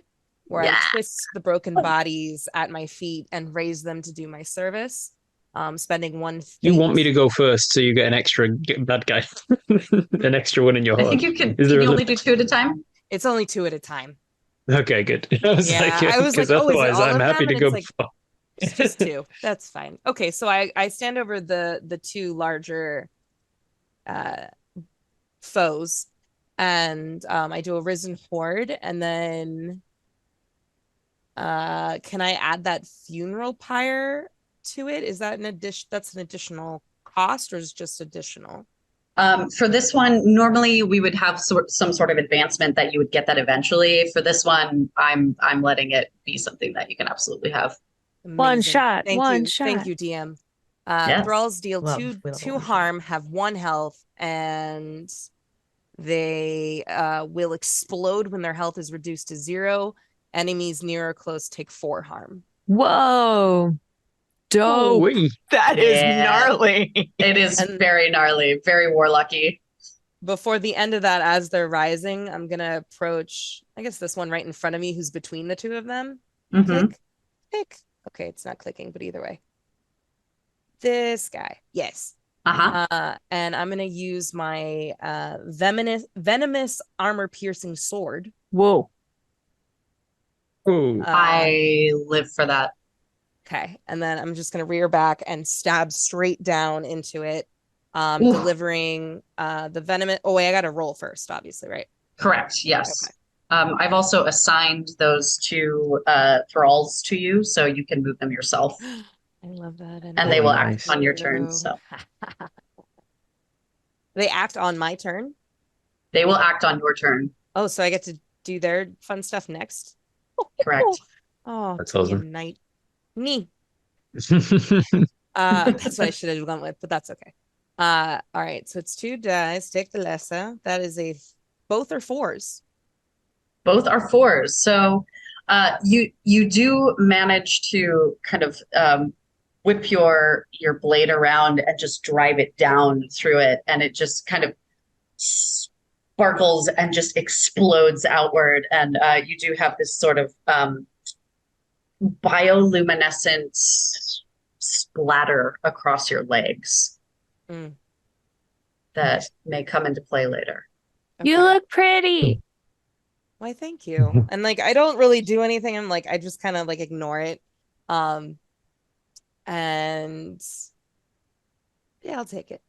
where I twist the broken bodies at my feet and raise them to do my service. Spending 1 fate. You want me to go first so you get an extra bad guy, an extra one in your heart. I think you can. Can you only do 2 at a time? It's only 2 at a time. Okay, good. I was like, otherwise I'm happy to go. Like, it's just 2. That's fine. Okay, so I stand over the 2 larger foes, and I do a risen horde, and then can I add that funeral pyre to it? Is that that's an additional cost, or is it just additional? For this one, normally we would have some sort of advancement that you would get that eventually. For this one, I'm letting it be something that you can absolutely have. Amazing. One shot. Thank you, DM. Thralls deal two harm, have 1 health, and they will explode when their health is reduced to 0. Enemies near or close take 4 harm. Whoa. Dope. That is gnarly. It is very gnarly, very warlocky. Before the end of that, as they're rising, I'm going to approach, I guess, this one right in front of me who's between the 2 of them. Mm-hmm. Click. Okay, it's not clicking, but either way. this guy. Yes. And I'm gonna use my venomous armor piercing sword. Whoa. I live for that. Okay, and then I'm just gonna rear back and stab straight down into it, delivering the venomous. Oh wait, I gotta roll first, obviously, right? Correct. Yes. Okay. I've also assigned those two thralls to you, so you can move them yourself. I love that. And they will act on your turn. So they act on my turn? They will act on your turn. Oh, so I get to do their fun stuff next? Correct. Oh, that's awesome. Knight. Me. That's what I should have gone with, but that's okay. All right, so it's 2 dice. Take the lesser. That is both are 4s. Both are 4s. So you do manage to kind of whip your blade around and just drive it down through it, and it just kind of sparkles and just explodes outward. And you do have this sort of bioluminescent splatter across your legs that may come into play later. Okay. You look pretty. Why, thank you. And like, I don't really do anything. I'm like, I just kind of like ignore it. And yeah, I'll take it.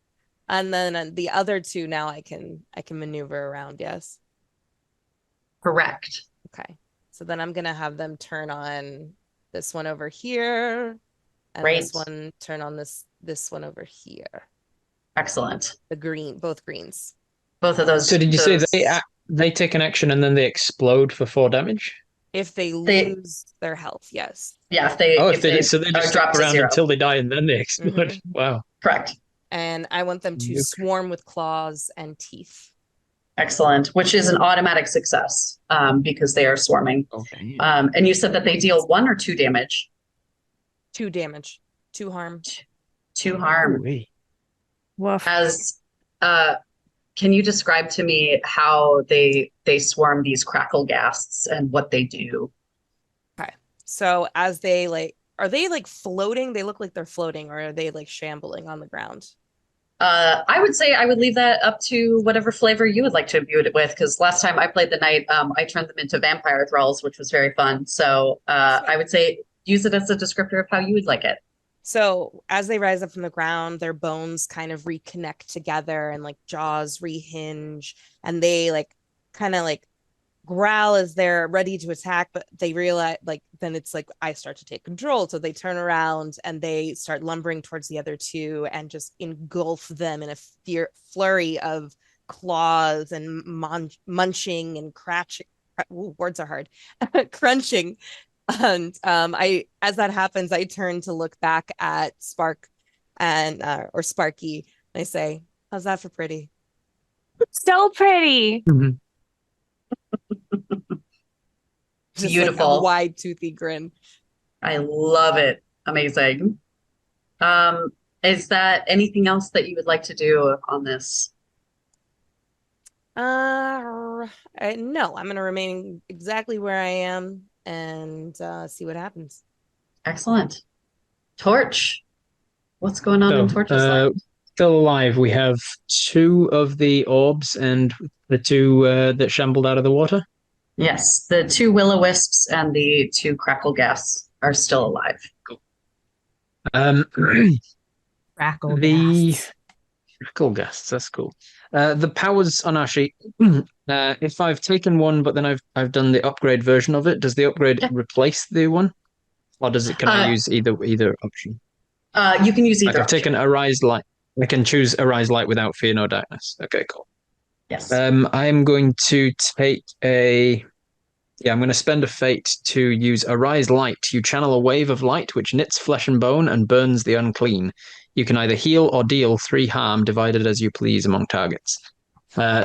And then the other 2 now I can maneuver around. Yes. Correct. Okay. So then I'm gonna have them turn on this one over here, and this one turn on this one over here. Excellent. Both greens. Both of those. So did you say they take an action and then they explode for 4 damage? If they lose their health, yes. Yeah, if they so they just drop around until they die and then they explode. Wow. Correct. And I want them to swarm with claws and teeth. Excellent, which is an automatic success because they are swarming. Okay. And you said that they deal 1 or 2 damage? 2 damage. 2 harm. 2 harm. Woof. As can you describe to me how they swarm these crackle ghasts and what they do? Okay. So as they are they like floating? They look like they're floating, or are they like shambling on the ground? I would say I would leave that up to whatever flavor you would like to imbue it with, because last time I played the knight, I turned them into vampire thralls, which was very fun. So I would say use it as a descriptor of how you would like it. So as they rise up from the ground, their bones kind of reconnect together and like jaws rehinge, and they like kind of like growl as they're ready to attack, but they realize then it's like I start to take control. So they turn around and they start lumbering towards the other 2 and just engulf them in a flurry of claws and munching and crashing. Words are hard. Crunching. And as that happens, I turn to look back at Spark and or Sparky, and I say, "How's that for pretty?" So pretty. Just beautiful. Like a wide toothy grin. I love it. Amazing. Is that anything else that you would like to do on this? No, I'm gonna remain exactly where I am and see what happens. Excellent. Torch. What's going on in Torch's life? Still alive. We have 2 of the orbs and the 2 that shambled out of the water. Yes, the 2 will-o-wisps and the 2 crackle ghasts are still alive. Cool. Crackle ghasts. That's cool. The powers on our sheet. If I've taken one, but then I've done the upgrade version of it, does the upgrade replace the one, or does it? Can I use either option? You can use either. I've taken Arise Light. I can choose Arise Light without Fear No Darkness. Okay, cool. Yes. I'm going to take I'm going to spend a fate to use Arise Light. You channel a wave of light which knits flesh and bone and burns the unclean. You can either heal or deal 3 harm, divided as you please among targets.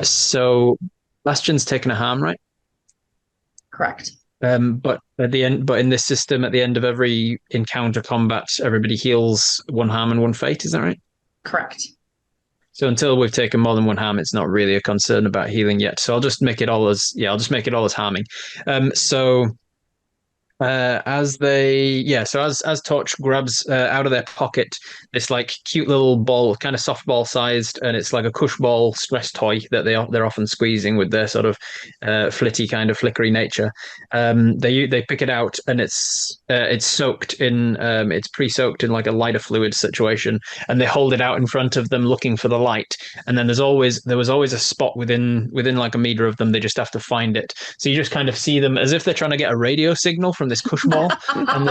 So Bastion's taken a harm, right? Correct. But in this system, at the end of every encounter combat, everybody heals 1 harm and 1 fate. Is that right? Correct. So until we've taken more than 1 harm, it's not really a concern about healing yet. So I'll just make it all as harming. So as Torch grabs out of their pocket this like cute little ball, kind of softball sized, and it's like a cush ball stress toy that they're often squeezing with their sort of flitty kind of flickery nature. They pick it out, and it's soaked in it's pre-soaked in like a lighter fluid situation, and they hold it out in front of them looking for the light. And then there was always a spot within like a meter of them. They just have to find it. So you just kind of see them as if they're trying to get a radio signal from this cush ball, and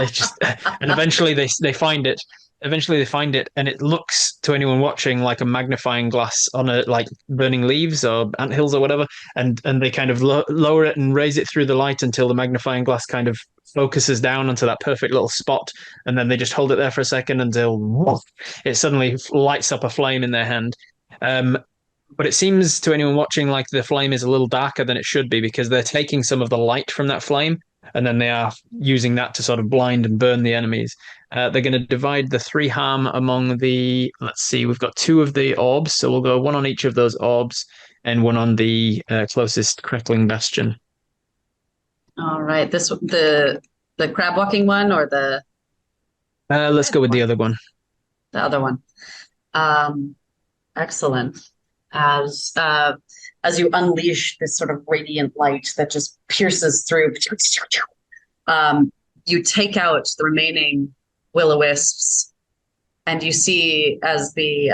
eventually they find it. Eventually they find it, and it looks to anyone watching like a magnifying glass on a like burning leaves or anthills or whatever, and they kind of lower it and raise it through the light until the magnifying glass kind of focuses down onto that perfect little spot, and then they just hold it there for a second until it suddenly lights up a flame in their hand. But it seems to anyone watching like the flame is a little darker than it should be, because they're taking some of the light from that flame, and then they are using that to sort of blind and burn the enemies. They're going to divide the 3 harm among let's see, we've got 2 of the orbs, so we'll go 1 on each of those orbs and 1 on the closest crackling bastion. All right, the crab walking one, or the let's go with the other one. The other one. Excellent. As you unleash this sort of radiant light that just pierces through, you take out the remaining will-o-wisps, and you see as the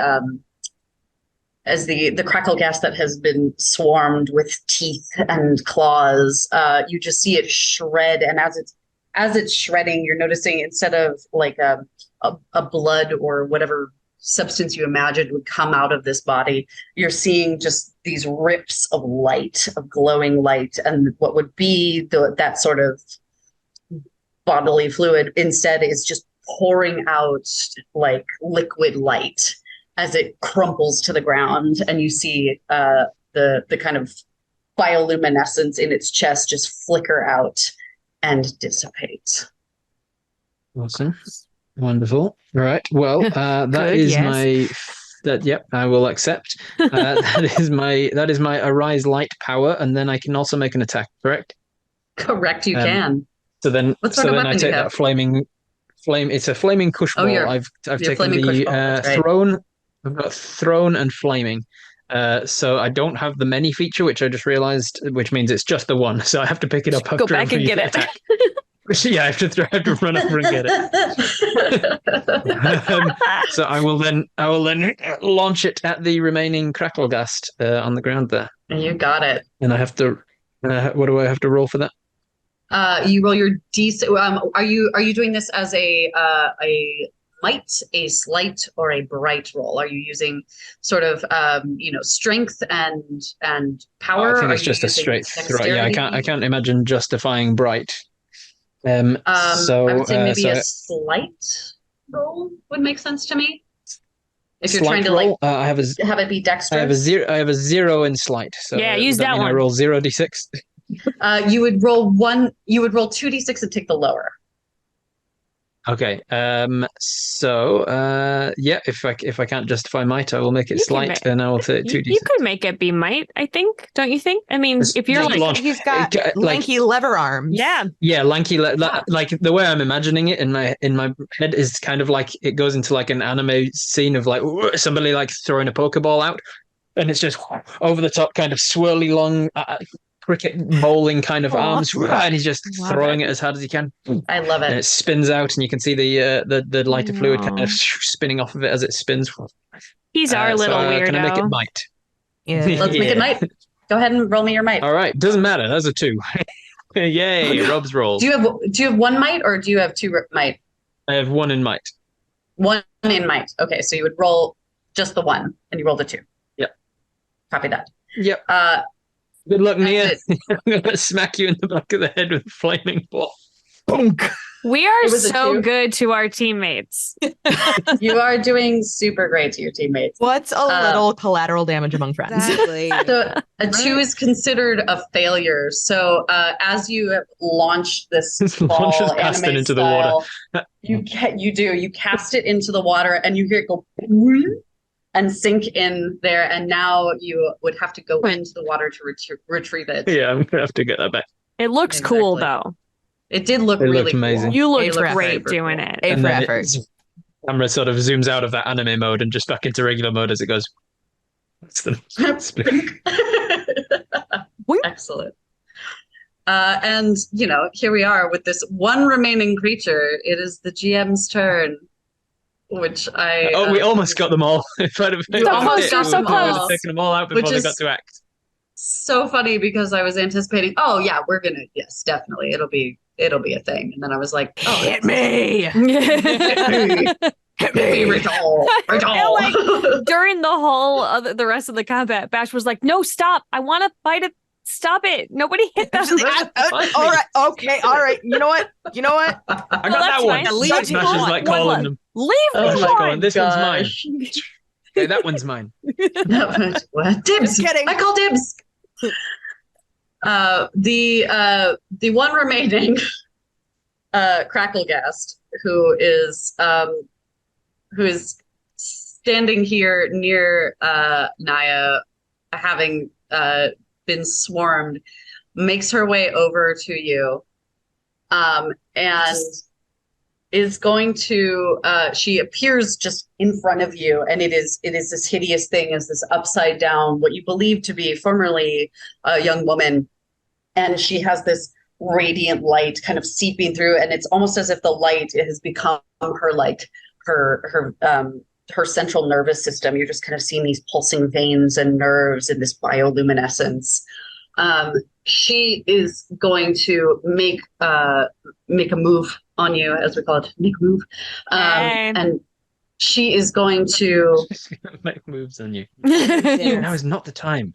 crackle gas that has been swarmed with teeth and claws, you just see it shred. And as it's shredding, you're noticing, instead of like a blood or whatever substance you imagined would come out of this body, you're seeing just these rips of light, of glowing light, and what would be that sort of bodily fluid instead is just pouring out like liquid light as it crumples to the ground, and you see the kind of bioluminescence in its chest just flicker out and dissipate. Awesome. Wonderful. All right. Well, yep, I will accept. That is my arise light power, and then I can also make an attack, correct? Correct, you can. So then I take that flame. It's a flaming cush ball. I've taken the thrown. I've got thrown and flaming. So I don't have the many feature, which I just realized, which means it's just the one. So I have to pick it up after. Go back and get it. Attack. Yeah, I have to run over and get it. So I will then launch it at the remaining cracklegast on the ground there. You got it. And I have to. What do I have to roll for that? You roll your D6. Are you doing this as a might, a slight, or a bright roll? Are you using sort of strength and power? I think it's just a straight throw. Yeah, I can't imagine justifying bright. So I would say maybe a slight roll would make sense to me. If you're trying to roll, have it be dexterous. I have a 0 in slight. So yeah, use that one. I roll 0d6. You would roll 2d6 and take the lower. Okay. If I can't justify might, I will make it slight, and I will take 2d6. You could make it be might, I think. Don't you think? I mean, if you're like, he's got lanky lever arms. Yeah, lanky. Like the way I'm imagining it in my head is kind of like it goes into like an anime scene of like somebody like throwing a Pokeball out, and it's just over the top, kind of swirly long. Cricket bowling kind of arms, and he's just throwing it as hard as he can. I love it. And it spins out, and you can see the lighter fluid kind of spinning off of it as it spins. He's our little weirdo. Can I make it might? Yeah. Let's make it might. Go ahead and roll me your might. All right, doesn't matter. That's a 2. Yay, Rob's roll. Do you have 1 might, or do you have 2 might? I have 1 in might. 1 in might. Okay, so you would roll just the 1, and you roll the 2. Yep. Copy that. Yep. Good luck, Nia. I'm going to smack you in the back of the head with a flaming ball. Bonk. We are so good to our teammates. You are doing super great to your teammates. What's a little collateral damage among friends? Exactly. So a 2 is considered a failure. So as you have launched this ball anime into style, the water. you cast it into the water, and you hear it go and sink in there, and now you would have to go into the water to retrieve it. Yeah, I'm gonna have to get that back. It looks cool though. It did look It really looked amazing. cool. You It looked looked great super doing cool. it. A And for then effort. camera sort of zooms out of that anime mode and just back into regular mode as it goes. It's the split. Excellent. And here we are with this one remaining creature. It is the GM's turn, which we almost got them all. If I'd have You almost got them we would have all, taken them all out before which they is got to act. so funny because I was anticipating, oh yeah, yes, definitely. It'll be a thing. And then I was like, oh, Hit me! hit me, Rachel. During the whole of the rest of the combat, Bash was like, "No, stop! I want to fight it. Stop it! Nobody hit them." All right, okay, all right. You know what? I got that one. Leave Bash is like calling them. Leave Oh me my alone. This one's mine. gosh. Okay, that one's mine. What? Dibs. Just kidding. I call dibs. The one remaining Cracklegast, who is standing here near Naya, having been swarmed, makes her way over to you, and is going to she appears just in front of you, and it is this hideous thing, as this upside down, what you believe to be formerly a young woman, and she has this radiant light kind of seeping through, and it's almost as if the light has become her central nervous system. You're just kind of seeing these pulsing veins and nerves in this bioluminescence. She is going to make a move on you, as we call it, make a move. And she is going to make moves on you. Yeah. Now is not the time.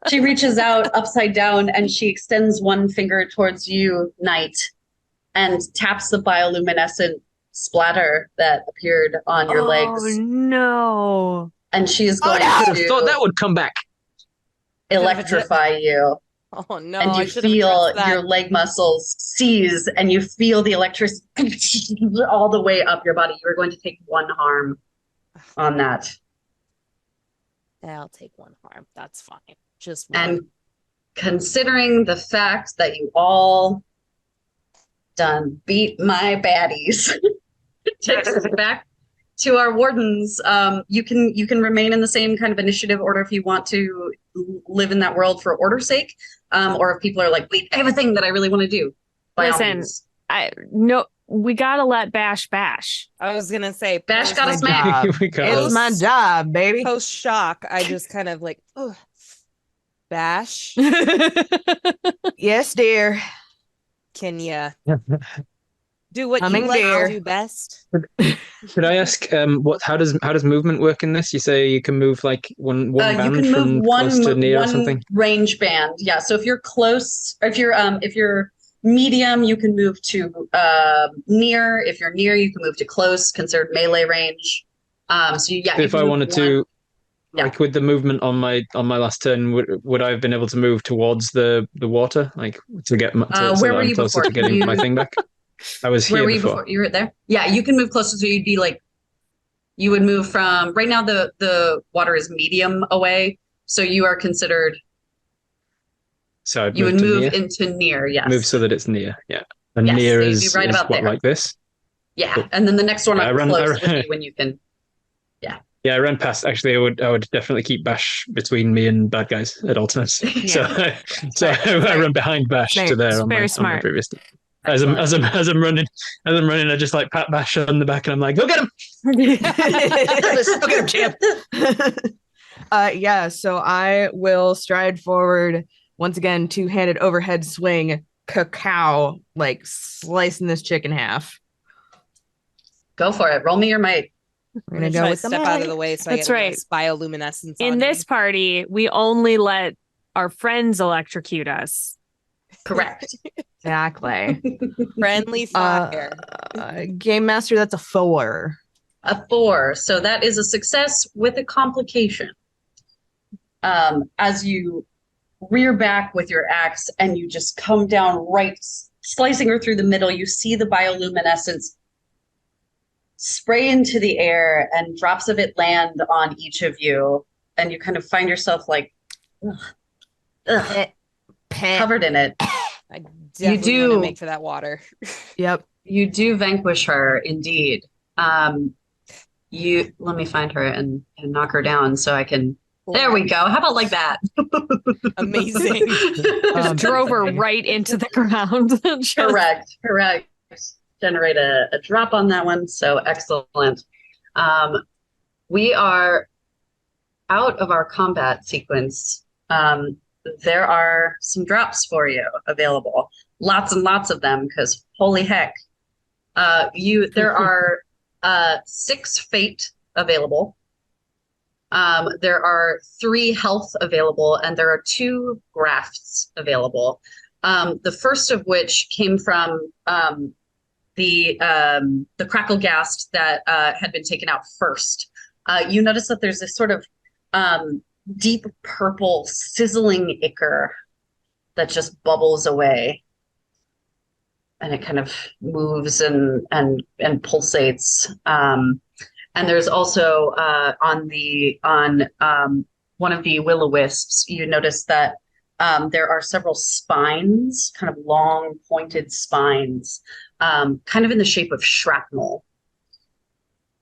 She reaches out upside down and she extends one finger towards you, Knight, and taps the bioluminescent splatter that appeared on your legs. Oh no! And she is going I to thought that would come back. electrify you. Oh no! And you feel your leg muscles seize, and you feel the electricity all the way up your body. You are going to take one harm on that. I'll take one harm. That's fine. Just one. And considering the fact that you all done beat my baddies, takes us back to our wardens. You can remain in the same kind of initiative order if you want to live in that world for order's sake, or if people are like, wait, I have a thing that I really want to do. Listen, we gotta let Bash bash. I was gonna say, Bash got a smack. It's my job, baby. Post shock, I just kind of like, oh, Bash, Yes, dear. can you do what Coming you like there. to do best? Could I ask how does movement work in this? You say you can move like one You band can from move close to near or one something? range band. Yeah. So if you're close, or if you're medium, you can move to near. If you're near, you can move to close, considered melee range. So yeah. If I wanted to, Yeah. like with the movement on my last turn, would I have been able to move towards the water, like to get so where that were I'm you closer before? to getting my thing back? I was Where here were you before. You were there? Yeah, you can move closer. So you'd be like, you would move from, right now the water is medium away. So you are considered, So I'd you would to move near. into near, yes. Move so that it's near. Yeah, and Yes, near so you'd be is right about what, there. like this. Yeah, Cool. and then the next one Yeah, up I ran- close would be when you can. Yeah, I ran past. Actually, I would definitely keep Bash between me and bad guys at all times. So I run behind Bash to there on Very my smart. previous team. As I'm running, I just like pat Bash on the back and I'm like, go get him! Go get him, champ. Yeah, so I will stride forward once again, two-handed overhead swing, cacao, like slicing this chick in half. Go for it. Roll me your might. We're I'm gonna gonna go try to with the step out of might. the way so That's I get right. less bioluminescence. In on this me. party, we only let our friends electrocute us. Correct. Exactly. friendly fire. Game master, that's a 4. A 4. So that is a success with a complication. As you rear back with your axe and you just come down right, slicing her through the middle, you see the bioluminescence spray into the air and drops of it land on each of you. And you kind of find yourself like, ugh, covered in it. I definitely want do. to make for that water. Yep. You do vanquish her, indeed. Let me find her and knock her down so I can. There we go. How about like that? Amazing. Just drove her right into the ground. Correct. Generate a drop on that one. So excellent. We are out of our combat sequence. There are some drops for you available. Lots and lots of them, because holy heck. There are 6 fate available. There are 3 health available, and there are 2 grafts available. The first of which came from the crackle ghast that had been taken out first. You notice that there's this sort of deep purple sizzling ichor that just bubbles away, and it kind of moves and pulsates. And there's also on one of the will-o-wisps, you notice that there are several spines, kind of long pointed spines, kind of in the shape of shrapnel.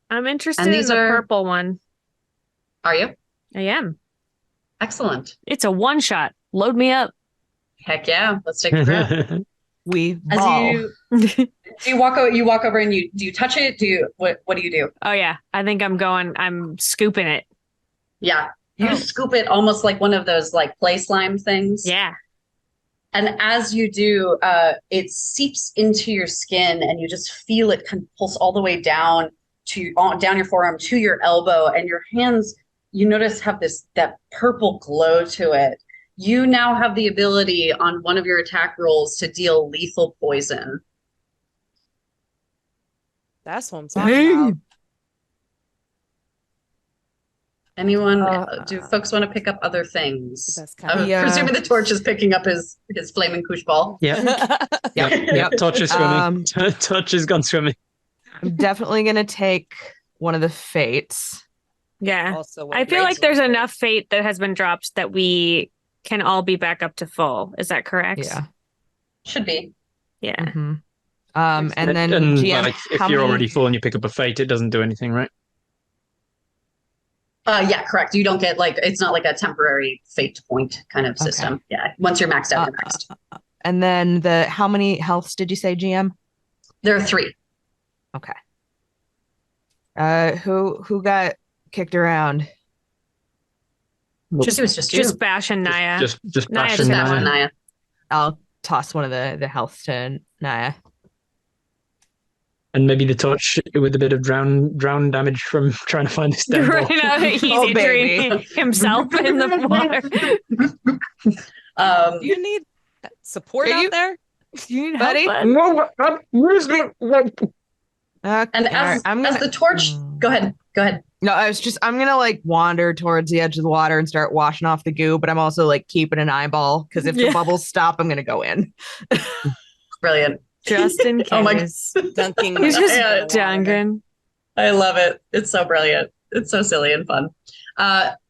I'm interested in the purple one. Are you? I am. Excellent. It's a one-shot. Load me up. Heck yeah. Let's take a grab. We ball. You walk over and do you touch it? What do you do? Oh yeah. I think I'm scooping it. Yeah. You scoop it almost like one of those like play slime things. Yeah. And as you do, it seeps into your skin, and you just feel it kind of pulse all the way down your forearm to your elbow, and your hands, you notice, have that purple glow to it. You now have the ability on one of your attack rolls to deal lethal poison. That's what I'm talking about. Anyone? Do folks want to pick up other things? Presuming the torch is picking up his flaming koosh ball. Yeah. Yep. Torch is swimming. Torch has gone swimming. I'm definitely gonna take one of the fates. Yeah. I feel like there's enough fate that has been dropped that we can all be back up to full. Is that correct? Yeah. Should be. Yeah. Mm-hmm. And then GM, like, if you're already full and you pick up a fate, it doesn't do anything, right? Yeah, correct. You don't get it's not like a temporary fate point kind of system. Okay. Yeah. Once you're maxed out, you're maxed. And then how many healths did you say, GM? There are 3. Okay. Who got kicked around? Just Bash and Naya. Just Bash and Naya. I'll toss one of the healths to Naya. And maybe the torch with a bit of drown damage from trying to find this dead ball. He's injuring himself in the water. Do you need support out there? Do you need buddy? help, No, and as the torch, go ahead. No, I'm gonna wander towards the edge of the water and start washing off the goo, but I'm also keeping an eyeball, because if the bubbles stop, I'm gonna go in. Brilliant. Just in case. Oh my God. Dunking. He's just dunking. I love it. It's so brilliant. It's so silly and fun.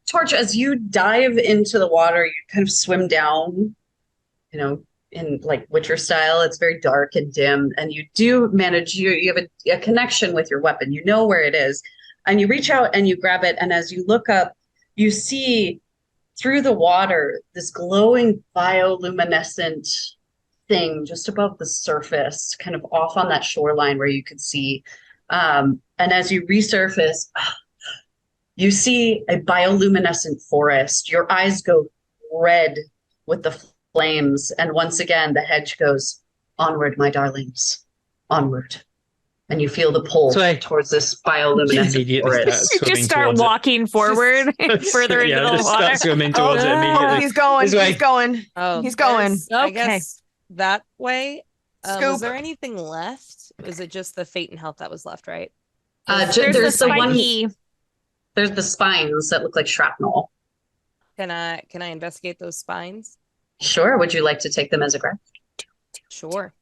Torch, as you dive into the water, you kind of swim down, in Witcher style. It's very dark and dim, and you do manage, you have a connection with your weapon. You know where it is, and you reach out and you grab it, and as you look up, you see through the water this glowing bioluminescent thing just above the surface, kind of off on that shoreline where you could see. And as you resurface, you see a bioluminescent forest. Your eyes go red with the flames. And once again, the hedge goes, "Onward, my darlings, onward." And you feel the pull towards this bioluminescent forest. You just start walking forward further into the water. Start swimming towards it immediately. He's going. He's going. I guess that way. Was there anything left? Was it just the fate and health that was left, right? There's the one. There's the spines that look like shrapnel. Can I investigate those spines? Sure. Would you like to take them as a grab? Sure.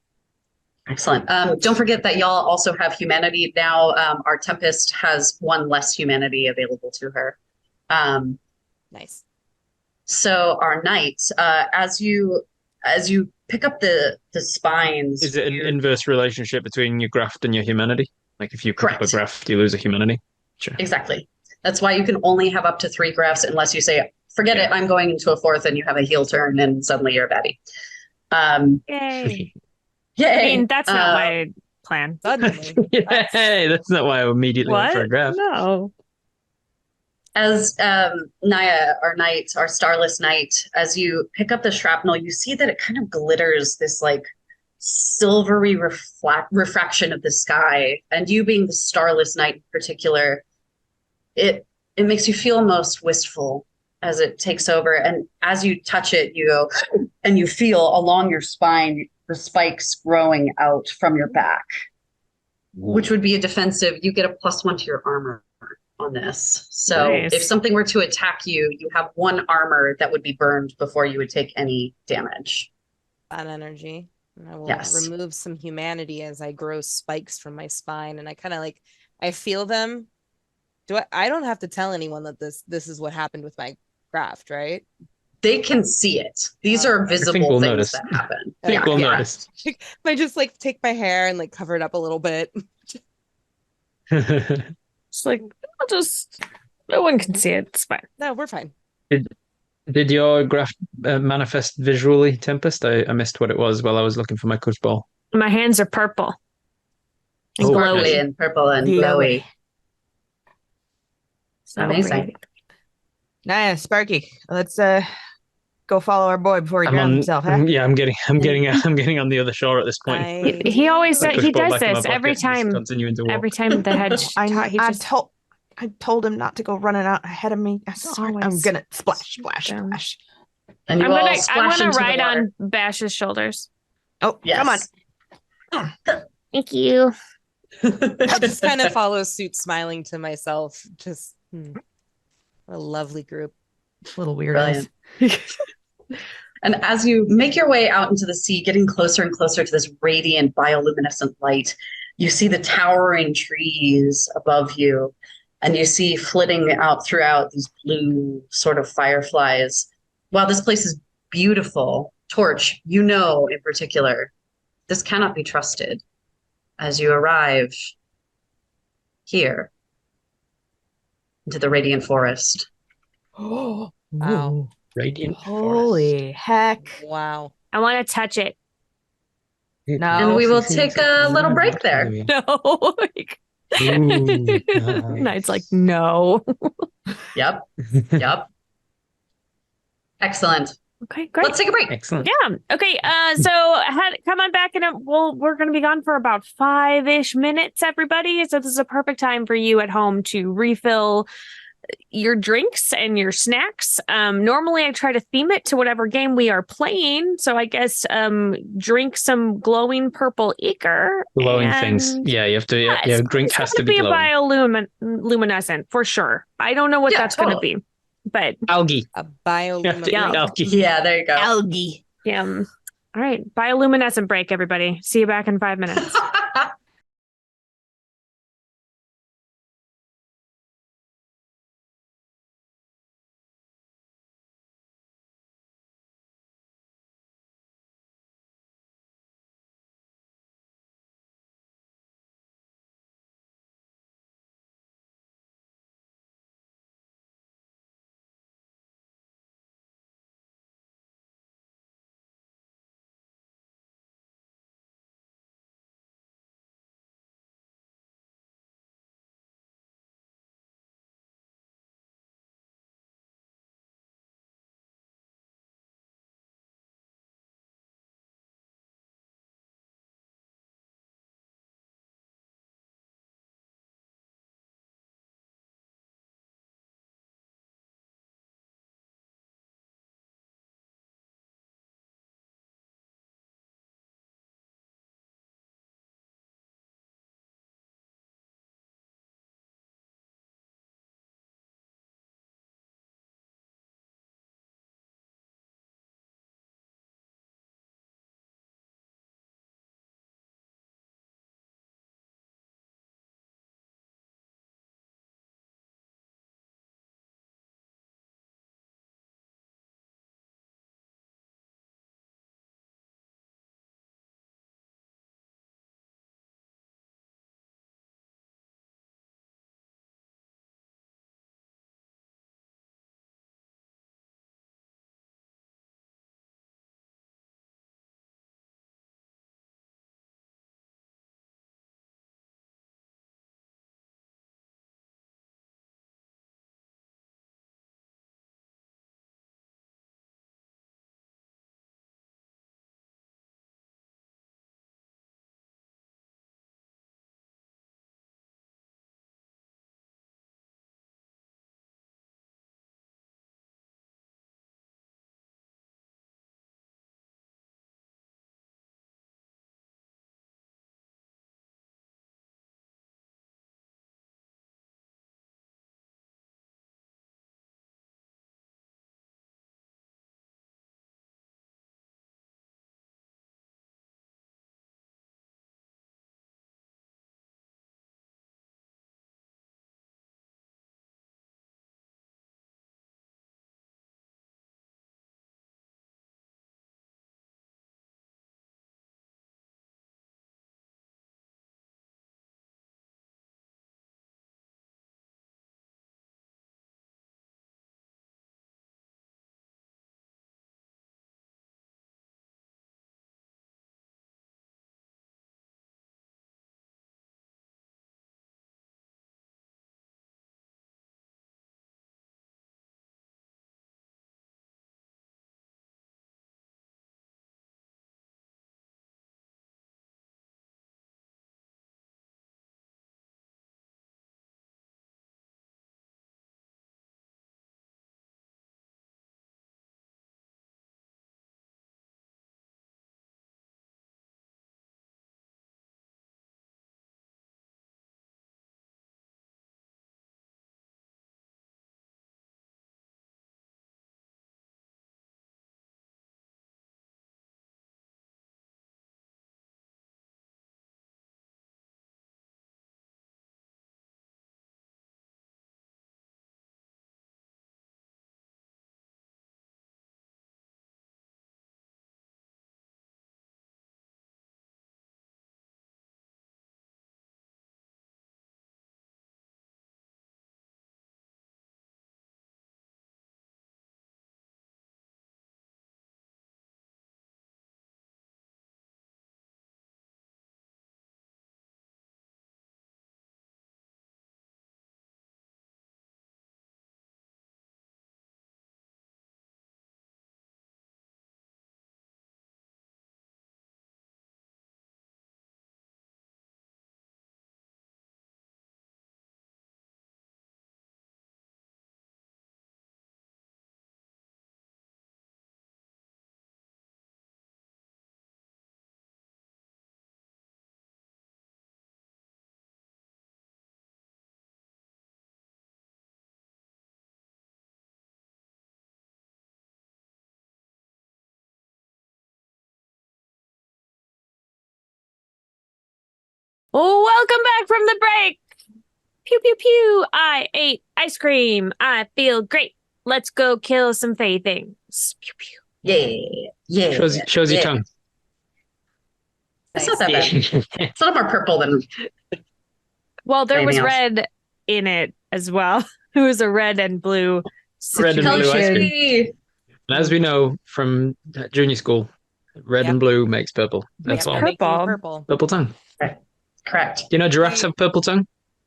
Excellent. Don't forget that y'all also have humanity now. Our Tempest has 1 less humanity available to her. Nice. So our knight, as you as you pick up the spines. Is it an inverse relationship between your graft and your humanity? Like if you pick up a Correct. graft, you lose a humanity? Sure. Exactly. That's why you can only have up to 3 grafts unless you say, forget it, I'm going into a 4th, and you have a heel turn and suddenly you're a baddie. Yay. Yay. I mean, that's not my plan. Suddenly. Yay, that's not why I immediately went for a What? graft. No. As Naya, our knight, our starless knight, as you pick up the shrapnel, you see that it kind of glitters, this like silvery refraction of the sky. And you being the starless knight in particular, it makes you feel most wistful as it takes over. And as you touch it, you go, and you feel along your spine the spikes growing out from your back, which would be a defensive. You get a +1 to your armor on this. So Nice. if something were to attack you, you have 1 armor that would be burned before you would take any damage. Fun energy. And I will Yes. remove some humanity as I grow spikes from my spine, and I kind of like I feel them. I don't have to tell anyone that this is what happened with my craft, right? They can see it. These are visible we'll things notice. that happen. I think we'll notice. I just like take my hair and like cover it up a little bit. It's like, I'll just, no one can see it. It's fine. No, we're fine. Did your graph manifest visually, Tempest? I missed what it was while I was looking for my cush ball. My hands are purple. And Oh, Sparkly glowy. and purple and Glowy. glowy. So Amazing. pretty. Nah, Sparky, let's go follow our boy before he I'm drowns on. himself, huh? Yeah, I'm getting on the other shore at this point. He always My does, cush he ball does back in my this every pocket, just time. continuing to walk. Every time the hedge taught, he just I told him not to go running out ahead of me. I swear, I'm Always gonna splash. down. And you I'm all gonna splash into the ride water. on Bash's shoulders. Oh, Yes. come on. Thank you. I just kind of follow suit, smiling to myself. Just what a lovely group. Little weirdos. Brilliant. And as you make your way out into the sea, getting closer and closer to this radiant bioluminescent light, you see the towering trees above you, and you see flitting out throughout these blue sort of fireflies. While this place is beautiful, Torch, you know in particular, this cannot be trusted as you arrive here into the radiant forest. Oh, Wow. Radiant holy heck. Wow. I want to touch it. No. And we will take a little break there. No. Knight's like, no. Yep. Yep. Excellent. Okay, great. Let's take a break. Excellent. Yeah. Okay. So come on back, and we're going to be gone for about 5-ish minutes, everybody. So this is a perfect time for you at home to refill your drinks and your snacks. Normally I try to theme it to whatever game we are playing. So I guess drink some glowing purple ichor. Glowing things. Yeah, you have to. Yeah, drink has to be a glowing. bioluminescent for sure. I don't know what that's going to be, but algae. A bioluminescent. Algae. Yeah, there you go. Algae. yeah. All right, bioluminescent break, everybody. See you back in 5 minutes. Oh, welcome back from the break. Pew, pew, pew. I ate ice cream. I feel great. Let's go kill some Fae things. Pew, pew. Yeah. Shows your tongue. It's not that bad. It's a little more purple than. Well, there was Anything else? red in it as well. It was a red and blue Red and blue ice situation. cream. And as we know from junior school, red Yep. and blue makes purple. That's Yep, all. making Purple. purple. Purple tongue. Correct. You know, giraffes have purple tongue.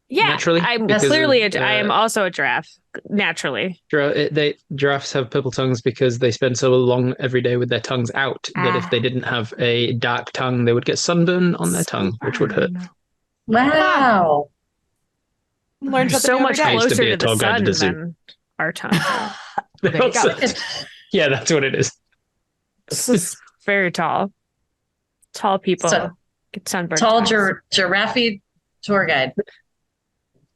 Yeah, Naturally, I'm because clearly of, I am also a giraffe, naturally. Giraffes have purple tongues because they spend so long every day with their tongues out that if they didn't have a dark tongue, they would get sunburn on their tongue, which would hurt. Wow. Learn something So new much every day. I used to be closer a to the tall guy to sun the zoo. than our tongue. There you go. Yeah, that's what it is. This is very tall. Tall people So, get sunburned. tall tongues. giraffe tour guide.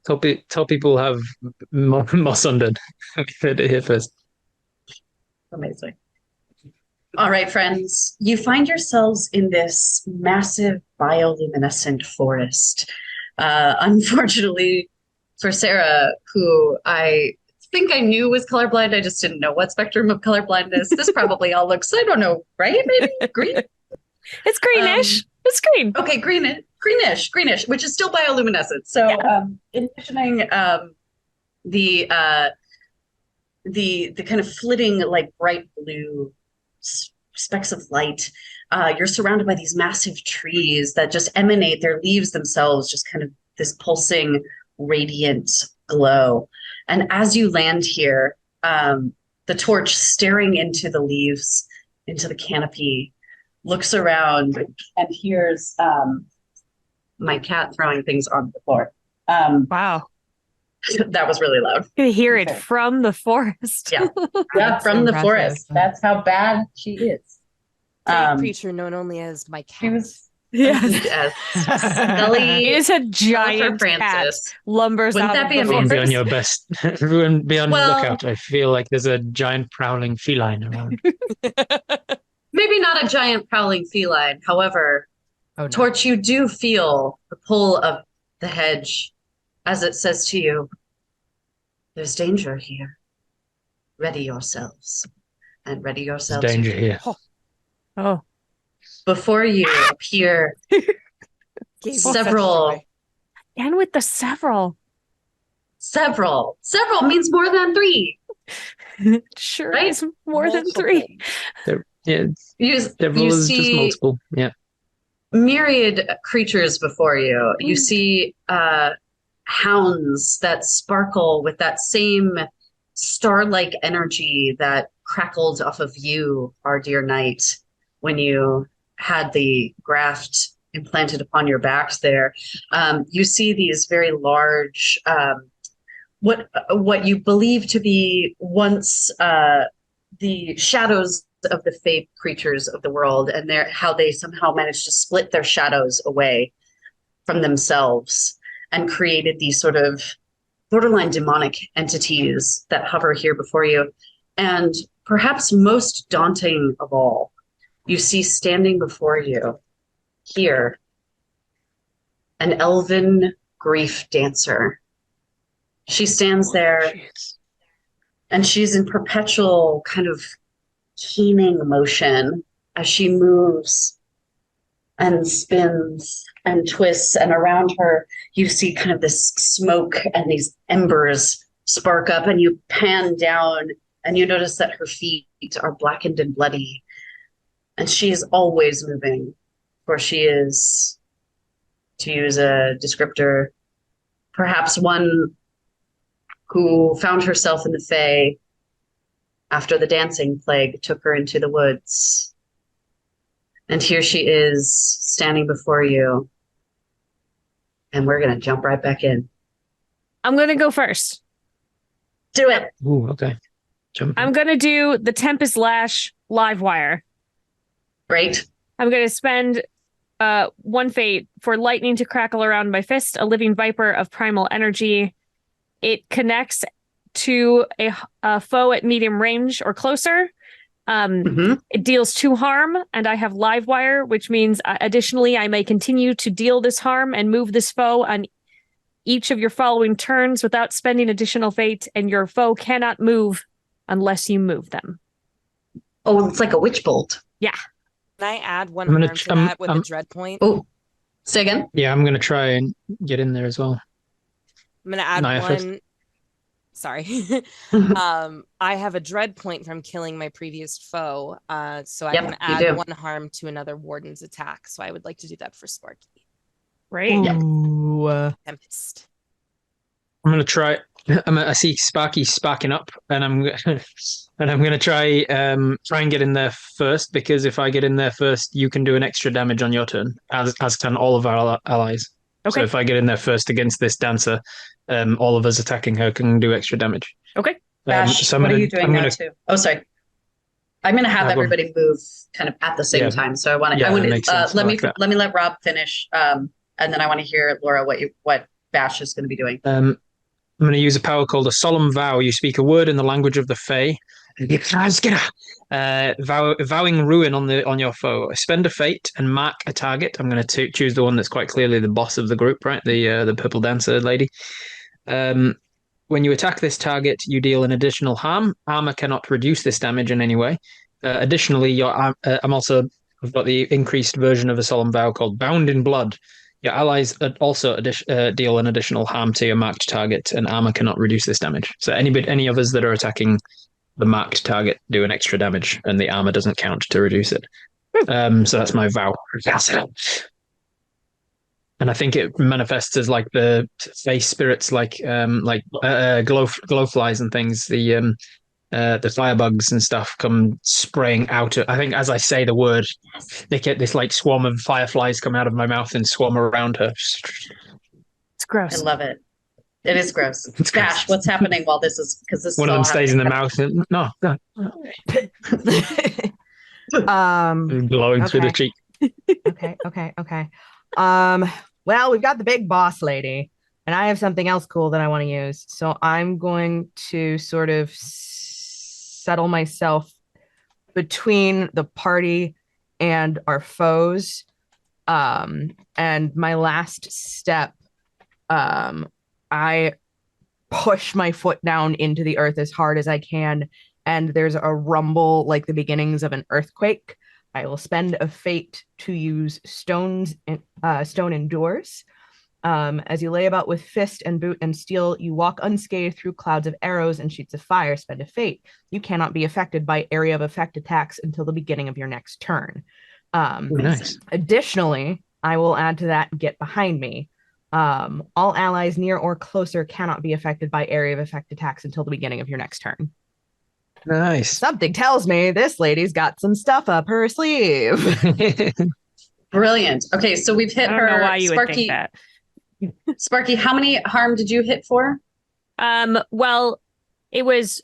Tall people have more sunburn. We heard it here first. Amazing. All right, friends, you find yourselves in this massive bioluminescent forest. Unfortunately for Sarah, who I think I knew was colorblind, I just didn't know what spectrum of colorblindness. This probably all looks, I don't know, right? Maybe green? It's greenish. It's green. Okay, greenish, which is still bioluminescent. So envisioning the kind of flitting like bright blue specks of light. You're surrounded by these massive trees that just emanate their leaves themselves, just kind of this pulsing, radiant glow. And as you land here, the torch staring into the leaves, into the canopy, looks around and hears my cat throwing things on the floor. Wow. That was really loud. You can hear it Okay. from the forest. Yeah. Yeah, That's from the impressive. forest. That's how bad she is. Giant creature known only as my cat. She was Yes. yes. Scully It is a giant cat. Francis. lumbers Wouldn't out that of be the Everyone be on forest. your best. Everyone be on Well- lookout. I feel like there's a giant prowling feline around. Maybe not a giant prowling feline. However, Oh, no. Torch, you do feel the pull of the hedge as it says to you, there's danger here. Ready yourselves. And ready There's yourselves. danger here. Oh, Before you appear Gave me such several, joy. and with the several. several means more than three. Sure Right? is more than Multiple. three. You Several you is just see multiple. Yeah. myriad creatures before you. You Mm. see hounds that sparkle with that same star-like energy that crackled off of you, our dear knight, when you had the graft implanted upon your backs there. You see these very large, what you believe to be once the shadows of the fey creatures of the world, and how they somehow managed to split their shadows away from themselves and created these sort of borderline demonic entities that hover here before you. And perhaps most daunting of all, you see standing before you here an elven grief dancer. She stands there and she's in perpetual kind of keening motion as she moves and spins and twists, and around her you see kind of this smoke and these embers spark up, and you pan down and you notice that her feet are blackened and bloody, and she is always moving, for she is, to use a descriptor, perhaps one who found herself in the Fae after the dancing plague took her into the woods. And here she is standing before you. And we're going to jump right back in. I'm going to go first. Do it. Ooh, okay. Jump. I'm going to do the Tempest Lash live wire. Great. I'm going to spend one fate for lightning to crackle around my fist, a living viper of primal energy. It connects to a foe at medium range or closer. It deals 2 harm, and I have live wire, which means additionally I may continue to deal this harm and move this foe on each of your following turns without spending additional fate, and your foe cannot move unless you move them. Oh, it's like a witch bolt. Yeah. Can I add one harm to that with a dread point? Oh, say again? Yeah, I'm going to try and get in there as well. I'm going to add Naya one. first. Sorry. I have a dread point from killing my previous foe, so I can add 1 harm to another warden's attack. So I would like to do that for Sparky. Right? Ooh. Tempest. I'm going to try. I see Sparky sparking up, and I'm going to try and get in there first, because if I get in there first, you can do an extra damage on your turn, as can all of our allies. Okay. So if I get in there first against this dancer, all of us attacking her can do extra damage. Okay. Bash, what are you doing now too? Oh, sorry. I'm going to have everybody move kind of at the same time. So I want to. Let me let Rob finish, and then I want to hear, Laura, what Bash is going to be doing. I'm going to use a power called a solemn vow. You speak a word in the language of the Fae, vowing ruin on your foe. Spend a fate and mark a target. I'm going to choose the one that's quite clearly the boss of the group, right? The purple dancer lady. When you attack this target, you deal an additional harm. Armor cannot reduce this damage in any way. Additionally, I've got the increased version of a solemn vow called Bound in Blood. Your allies also deal an additional harm to your marked target, and armor cannot reduce this damage. So any of us that are attacking the marked target do an extra damage, and the armor doesn't count to reduce it. So that's my vow. And I think it manifests as like the face spirits, like glowflies and things. The firebugs and stuff come spraying out. I think as I say the word, they get this like swarm of fireflies come out of my mouth and swarm around her. It's gross. I love it. It is gross. It's Bash, gross. what's happening while this is because this one of them stays in the mouth and no, glowing through the cheek. Okay. Well, we've got the big boss lady, and I have something else cool that I want to use. So I'm going to sort of settle myself between the party and our foes. And my last step, I push my foot down into the earth as hard as I can, and there's a rumble like the beginnings of an earthquake. I will spend a fate to use stone endures. As you lay about with fist and boot and steel, you walk unscathed through clouds of arrows and sheets of fire. Spend a fate. You cannot be affected by area of effect attacks until the beginning of your next turn. Nice. Additionally, I will add to that, get behind me. All allies near or closer cannot be affected by area of effect attacks until the beginning of your next turn. Nice. Something tells me this lady's got some stuff up her sleeve. Brilliant. Okay, so we've hit her. I don't know why you would think that. Sparky, how many harm did you hit for? Well, it was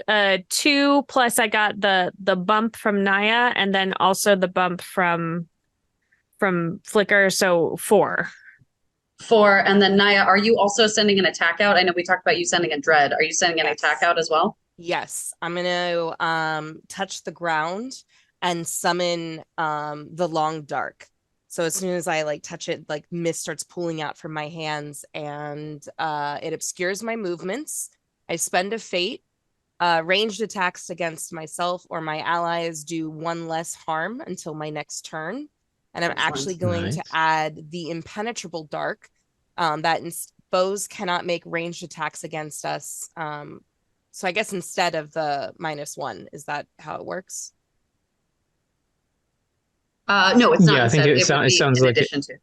2 plus I got the bump from Naya, and then also the bump from Flicker, so 4. 4, and then Naya, are you also sending an attack out? I know we talked about you sending a dread. Are you sending an attack out as well? Yes, I'm gonna touch the ground and summon the long dark. So as soon as I like touch it, like mist starts pooling out from my hands, and it obscures my movements. I spend a fate. Ranged attacks against myself or my allies do 1 less harm until my next turn. And I'm actually going to add the impenetrable dark that foes cannot make ranged attacks against us. So I guess instead of the -1, is that how it works? No, it's not. Yeah, I think it sounds like addition to.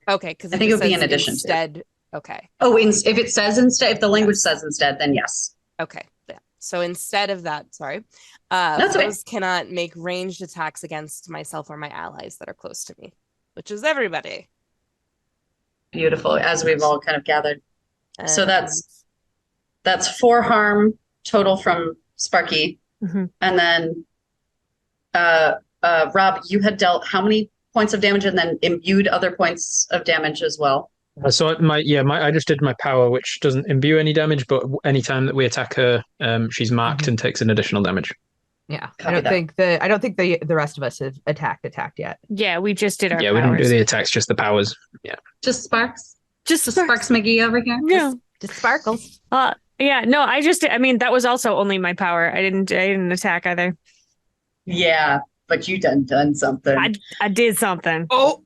Okay, because I think it would be in addition instead. To. Okay. Oh, if it says instead, if the language says instead, then yes. Okay. Yeah. So instead of that, sorry, That's foes cannot make ranged attacks against myself or my allies that are close to me, which is everybody. Beautiful, as we've all kind of gathered. So that's 4 harm total from Sparky. Mm-hmm. And then Rob, you had dealt how many points of damage and then imbued other points of damage as well? So I just did my power, which doesn't imbue any damage, but anytime that we attack her, she's marked and takes an additional damage. Yeah, Copy I that. don't think the rest of us have attacked yet. Yeah, we just did our Yeah, we didn't do powers. the attacks, just the powers. Yeah. Just Sparks. Just Sparks McGee over here. Yeah. Just sparkles. Yeah, no, I mean, that was also only my power. I didn't attack either. Yeah, but you done something. I did something. Oh,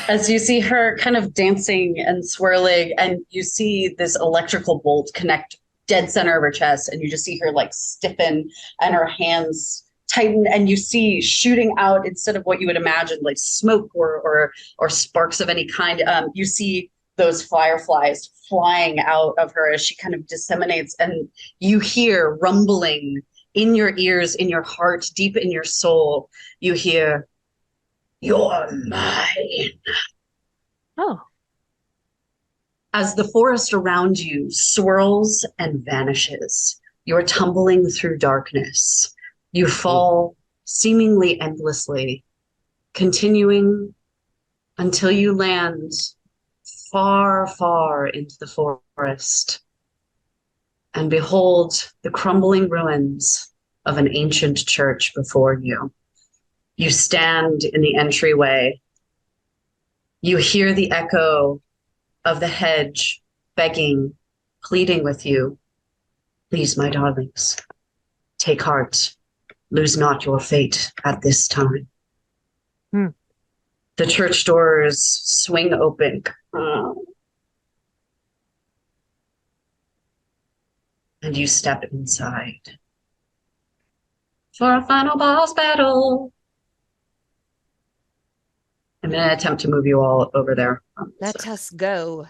As you see her kind of dancing and swirling, and you see this electrical bolt connect dead center of her chest, and you just see her like stiffen and her hands tighten, and you see shooting out, instead of what you would imagine like smoke or sparks of any kind, you see those fireflies flying out of her as she kind of disseminates, and you hear rumbling in your ears, in your heart, deep in your soul. You hear, "You're mine." Oh. As the forest around you swirls and vanishes, you're tumbling through darkness. You fall seemingly endlessly, continuing until you land far, far into the forest and behold the crumbling ruins of an ancient church before you. You stand in the entryway. You hear the echo of the hedge begging, pleading with you. "Please, my darlings, take heart. Lose not your fate at this time." The church doors swing open. And you step inside for a final boss battle. I'm going to attempt to move you all over there. Let us go.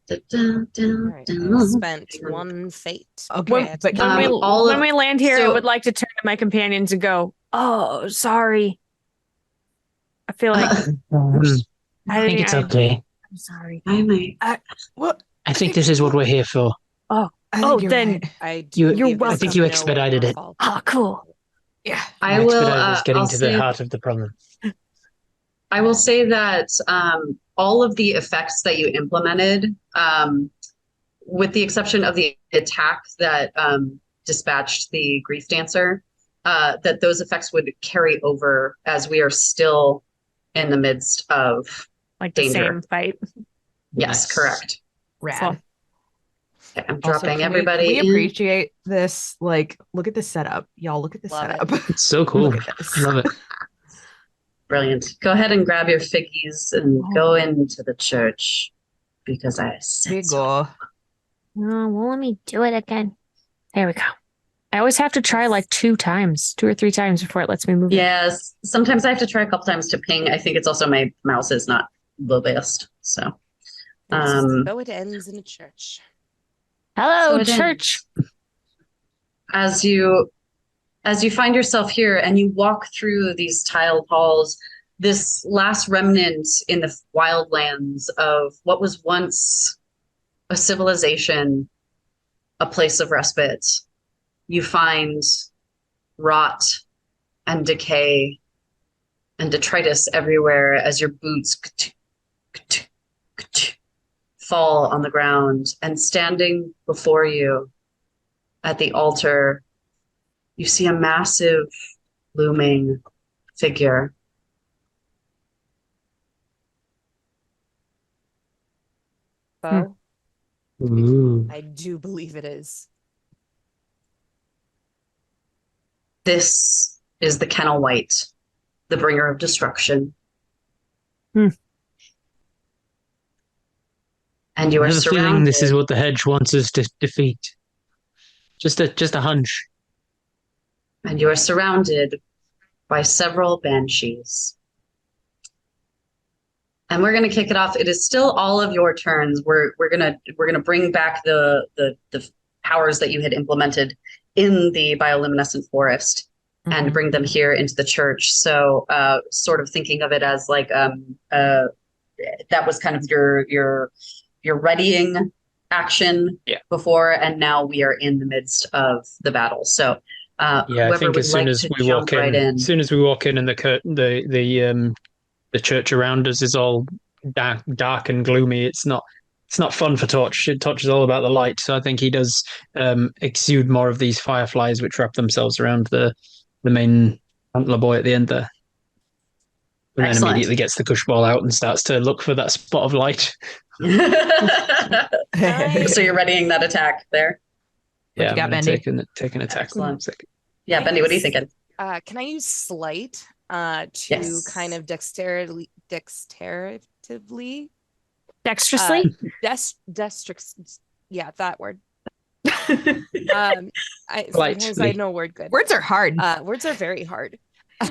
Dun, dun, dun, All right, dun. I spent one fate. Okay, but When we land here, I so- would like to turn to my companions and go, "Oh, sorry." I feel like I think it's okay. I'm sorry. I might. what? I think this is what we're here for. Oh, I think you're then right. I do You're believe welcome. this I think is you no expedited your it. fault. oh, cool. Yeah. I will. Expedite is getting I'll to say, the heart of the problem. I will say that all of the effects that you implemented, with the exception of the attack that dispatched the grief dancer, that those effects would carry over as we are still in the midst of Like the danger. same fight. Yes, correct. Rad. So- Okay, I'm Also, dropping can everybody we in. appreciate this. Like, look at the setup. Y'all, look at the Love it. setup. It's so cool. Look at this. I love it. Brilliant. Go ahead and grab your figgies and Oh. go into the church because I said so. Go. No, won't let me do it again. There we go. I always have to try like 2 or 3 times before it lets me move it. Yes, sometimes I have to try a couple times to ping. I think it's also my mouse is not the best. So, So it ends in a church. Hello, So it church. as you find yourself here and you walk through these tiled halls, this last remnant in the wildlands of what was once a civilization, a place of respite, you find rot and decay and detritus everywhere as your boots fall on the ground. And standing before you at the altar, you see a massive looming figure. So Ooh. I do believe it is. This is the Kennel White, the bringer of destruction. And you I are have a feeling surrounded. this is what the hedge wants us to defeat. Just a hunch. And you are surrounded by several banshees. And we're gonna kick it off. It is still all of your turns. We're gonna bring back the powers that you had implemented in the bioluminescent forest and bring them here into the church. So sort of thinking of it as like that was kind of your readying action before, and now we are in the midst of the battle. So I whoever think would as soon like as to we jump walk in, right in. as soon as we walk in and the church around us is all dark and gloomy, it's not It's not fun for Torch. Torch is all about the light, so I think he does exude more of these fireflies which wrap themselves around the main antler boy at the end there. And then Excellent. immediately gets the cush ball out and starts to look for that spot of light. So you're readying that attack there? Yeah, got, I'm Bendy? take an attack. Excellent. Yeah, Bendy, what are you thinking? Can I use sleight to Yes. kind of dexterously Dexterously? Yeah, that word. Politely. Sometimes I know word good. Words are hard. Words are very hard.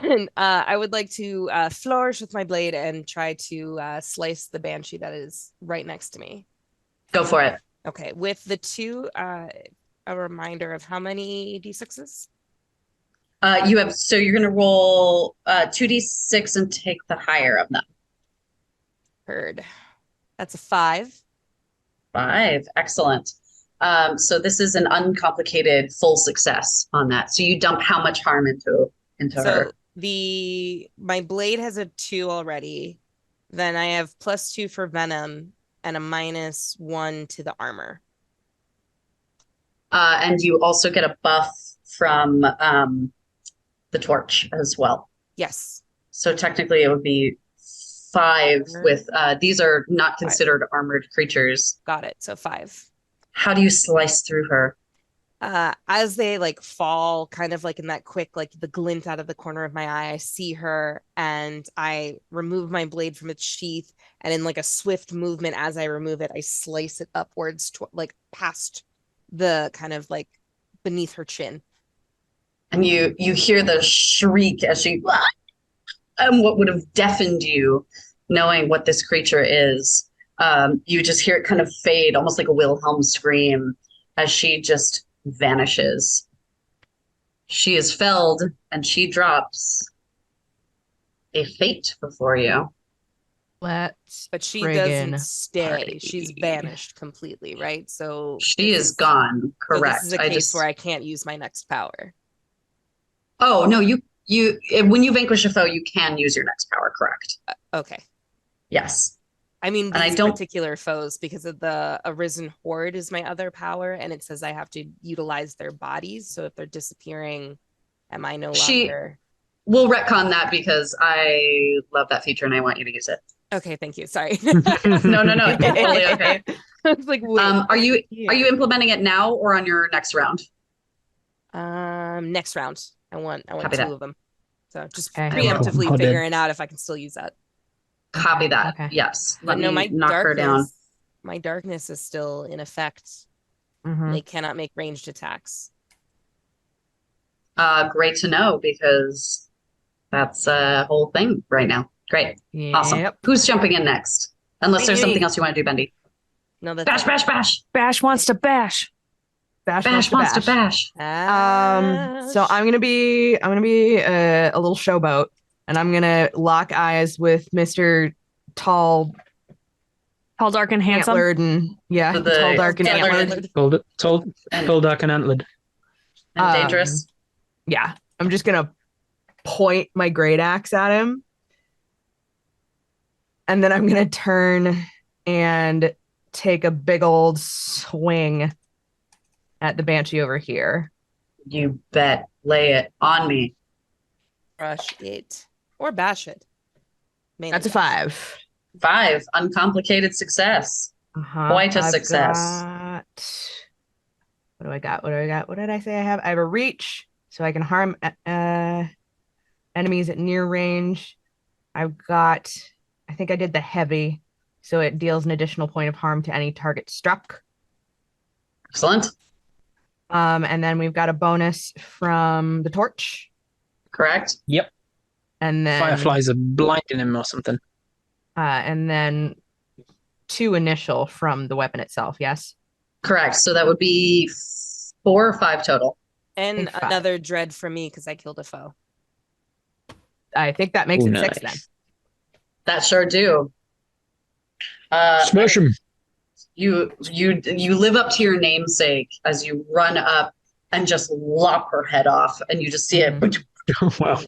And I would like to flourish with my blade and try to slice the banshee that is right next to me. Go for it. Okay, with the 2, a reminder of how many d6s? So you're gonna roll 2d6 and take the higher of them. Heard. That's a 5. 5. Excellent. So this is an uncomplicated full success on that. So you dump how much harm into her? My blade has a 2 already. Then I have +2 for venom and a -1 to the armor. And you also get a buff from the torch as well. Yes. So technically it would be 5 with these are not considered armored creatures. Got it. So 5. How do you slice through her? As they like fall kind of like in that quick, like the glint out of the corner of my eye, I see her and I remove my blade from its sheath, and in like a swift movement as I remove it, I slice it upwards to like past the kind of like beneath her chin. And you hear the shriek as she and what would have deafened you knowing what this creature is. You just hear it kind of fade, almost like a Wilhelm scream, as she just vanishes. She is felled, and she drops a fate before you. But she doesn't stay. She's vanished completely, right? So she is gone. Correct. So this is a case where I can't use my next power. Oh no, you when you vanquish a foe, you can use your next power. Correct. Okay. Yes. I mean, these particular foes, because of the Arisen Horde is my other power, and it says I have to utilize their bodies. So if they're disappearing, am I no longer? We'll retcon that because I love that feature and I want you to use it. Okay, thank you. Sorry. No, totally okay. I was like, wait, are you implementing it now or on your next round? Next round. I want Copy 2 that. of them. So just preemptively figuring out if I can still use that. Copy that. Okay. Yes. Let me knock her down. My darkness is still in effect. Mm-hmm. They cannot make ranged attacks. Great to know, because that's a whole thing right now. Great. Yep. Awesome. Who's jumping in next? Unless there's something else you want to do, Bendy. No, that's bash, bash, bash. Bash wants to bash. Bash wants to bash. So I'm gonna be a little showboat, and I'm gonna lock eyes with Mr. Tall, dark, and handsome. Antlered, and tall, dark, and antlered. Tall, dark, and antlered. And dangerous. Yeah, I'm just gonna point my great axe at him, and then I'm gonna turn and take a big old swing at the banshee over here. You bet. Lay it on me. Crush it. Or bash it. Mainly that's a 5. 5. Uncomplicated success. Quite a success. What do I got? What did I say I have? I have a reach, so I can harm enemies at near range. I think I did the heavy, so it deals an additional point of harm to any target struck. Excellent. And then we've got a bonus from the torch. Correct. Yep. And then fireflies are blinding him or something. And then 2 initial from the weapon itself. Yes. Correct. So that would be 4 or 5 total. And another dread for me because I killed a foe. I think that makes it 6 then. That sure do. Smash him. You live up to your namesake as you run up and just lop her head off, and you just see it. Wow.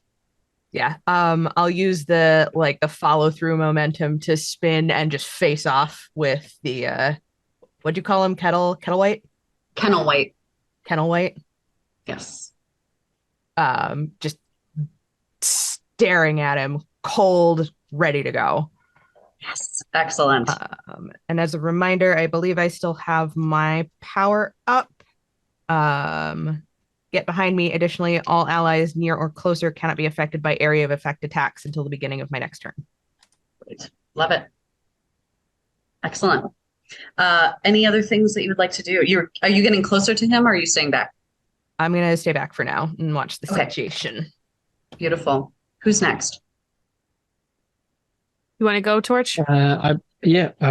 Yeah. I'll use the follow through momentum to spin and just face off with the what'd you call him? Kettlewhite? Kennel-White. Kennelwhite. Yes. Just staring at him, cold, ready to go. Yes. Excellent. And as a reminder, I believe I still have my power up. Get behind me. Additionally, all allies near or closer cannot be affected by area of effect attacks until the beginning of my next turn. Great. Love it. Excellent. Any other things that you would like to do? Are you getting closer to him or are you staying back? I'm going to stay back for now and watch the Okay. situation. Beautiful. Who's next? You want to go, Torch? I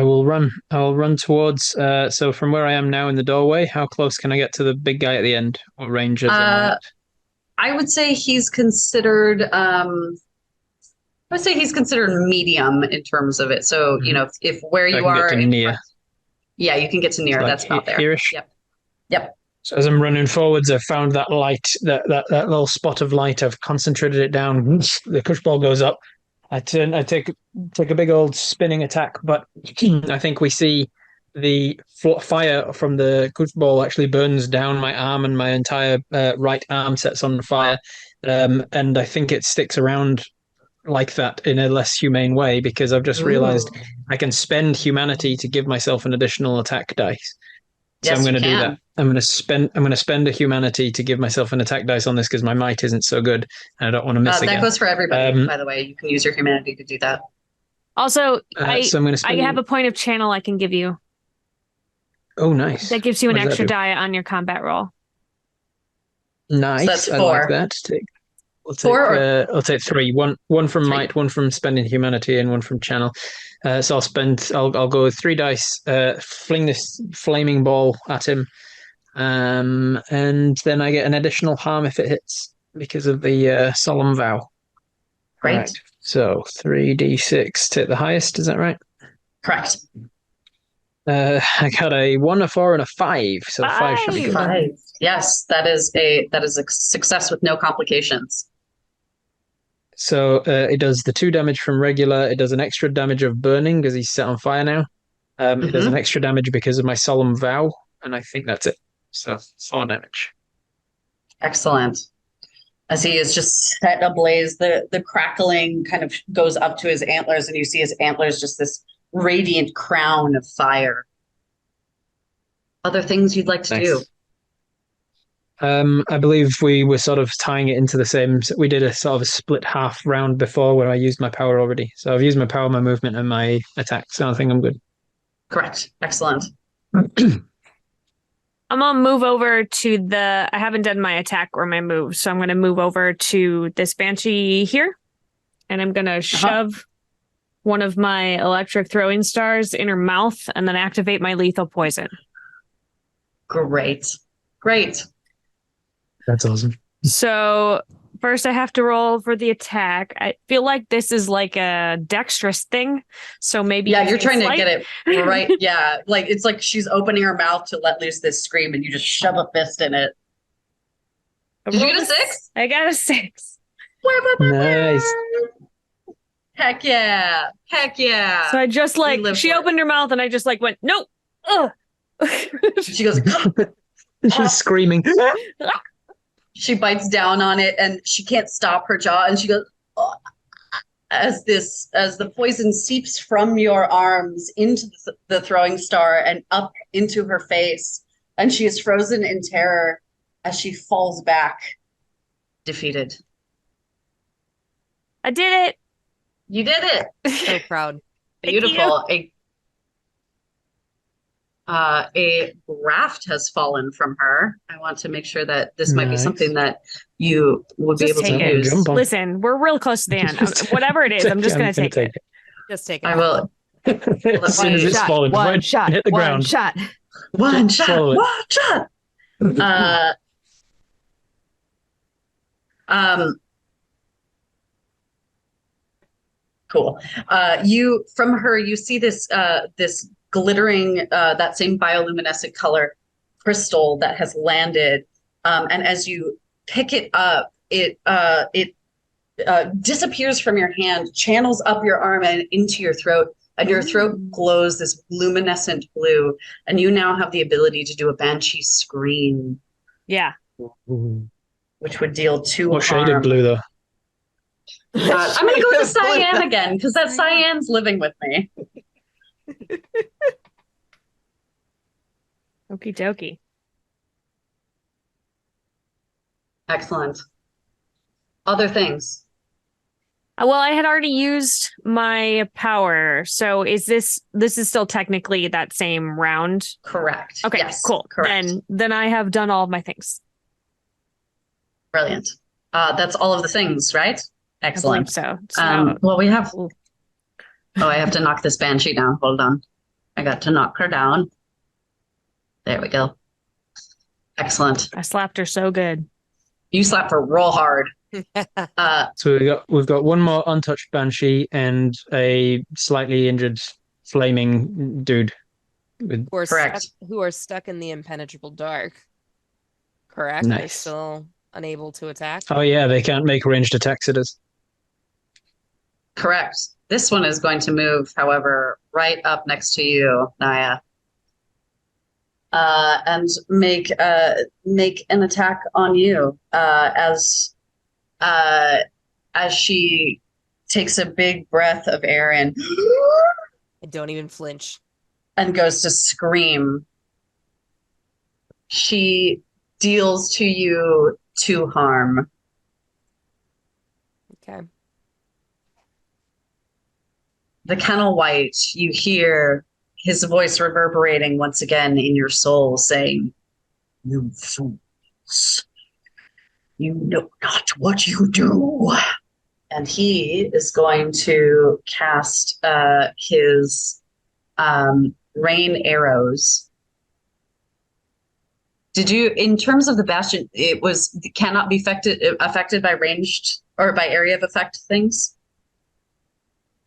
will run. I'll run towards. So from where I am now in the doorway, how close can I get to the big guy at the end? What range is it? I would say he's considered. I would say he's considered medium in terms of it. So if where I you can are get to near. Yeah, you can get to near. Like That's about there. Here-ish? Yep. So as I'm running forwards, I've found that light, that little spot of light. I've concentrated it down. The push ball goes up. I take a big old spinning attack, but I think we see the fire from the push ball actually burns down my arm, and my entire right arm sets on fire. And I think it sticks around like that in a less humane way because I've just realized I can spend humanity to give myself an additional attack dice. So Yes, I'm going to you do can. that. I'm going to spend a humanity to give myself an attack dice on this because my might isn't so good and I don't want to miss That again. goes for everybody, by the way. You can use your humanity to do that. Also, so I'm going to I have a point of channel I can give you. Oh, nice. That gives you an What does extra that do? die on your combat roll. Nice. So that's I 4. like that. I'll take 3. One from 3. might, one from spending humanity, and one from channel. So I'll go with 3 dice, fling this flaming ball at him, and then I get an additional harm if it hits because of the solemn vow. Great. Right. So 3d6 to the highest. Is that right? Correct. I got a 1, a 4, and a 5. So 5 should be good. 5. Yes, that is a success with no complications. So it does the 2 damage from regular. It does an extra damage of burning because he's set on fire now. It does an extra damage because of my solemn vow, and I think that's it. So 4 damage. Excellent. As he is just set ablaze, the crackling kind of goes up to his antlers, and you see his antlers just this radiant crown of fire. Other things you'd like to do? I believe we were sort of tying it into the same. We did a sort of a split half round before where I used my power already. So I've used my power, my movement, and my attack. So I think I'm good. Correct. Excellent. I'm gonna move over to I haven't done my attack or my move, so I'm gonna move over to this banshee here, and I'm gonna shove one of my electric throwing stars in her mouth and then activate my lethal poison. Great. That's awesome. So first I have to roll for the attack. I feel like this is like a dexterous thing. So maybe you're trying to get it right. Yeah. Like it's like she's opening her mouth to let loose this scream and you just shove a fist in it. Did you get a 6? I got a 6. Nice. Heck yeah. So I just she opened her mouth and I just went, no. Ugh. She goes, she's screaming. She bites down on it and she can't stop her jaw and she goes, oh. As the poison seeps from your arms into the throwing star and up into her face, and she is frozen in terror as she falls back, defeated. I did it. You did it. So proud. Beautiful. A raft has fallen from her. I want to make sure that this might be something that you would be able to use. Listen, we're real close to the end. Whatever it is, I'm just going to take it. Just take it. I will. As soon as it's fallen, one shot, hit the ground. One shot. Cool. You see this glittering, that same bioluminescent color crystal that has landed. And as you pick it up, it disappears from your hand, channels up your arm and into your throat, and your throat glows this luminescent blue, and you now have the ability to do a banshee scream. Yeah. Which would deal 2 What harm. shade of blue, though? I'm going to go with the cyan again, because that cyan's living with me. Okie dokie. Excellent. Other things? Well, I had already used my power, so this is still technically that same round? Correct. Okay, yes, cool. Correct. Then I have done all of my things. Brilliant. That's all of the things, right? Excellent. I believe so. Well, we have... Oh, I have to knock this banshee down. Hold on. I got to knock her down. There we go. Excellent. I slapped her so good. You slapped her real hard. So we've got one more untouched banshee and a slightly injured flaming dude. Correct. Who are stuck in the impenetrable dark. Correct? Nice. They're still unable to attack. Oh yeah, they can't make ranged attacks at us. Correct. This one is going to move, however, right up next to you, Naya. And make an attack on you as she takes a big breath of air in I don't even flinch. and goes to scream. She deals to you 2 harm. Okay. The Kennel White, you hear his voice reverberating once again in your soul, saying, "You fools, you know not what you do." And he is going to cast his rain arrows. Did you, in terms of the bastion, cannot be affected by ranged or by area of effect things?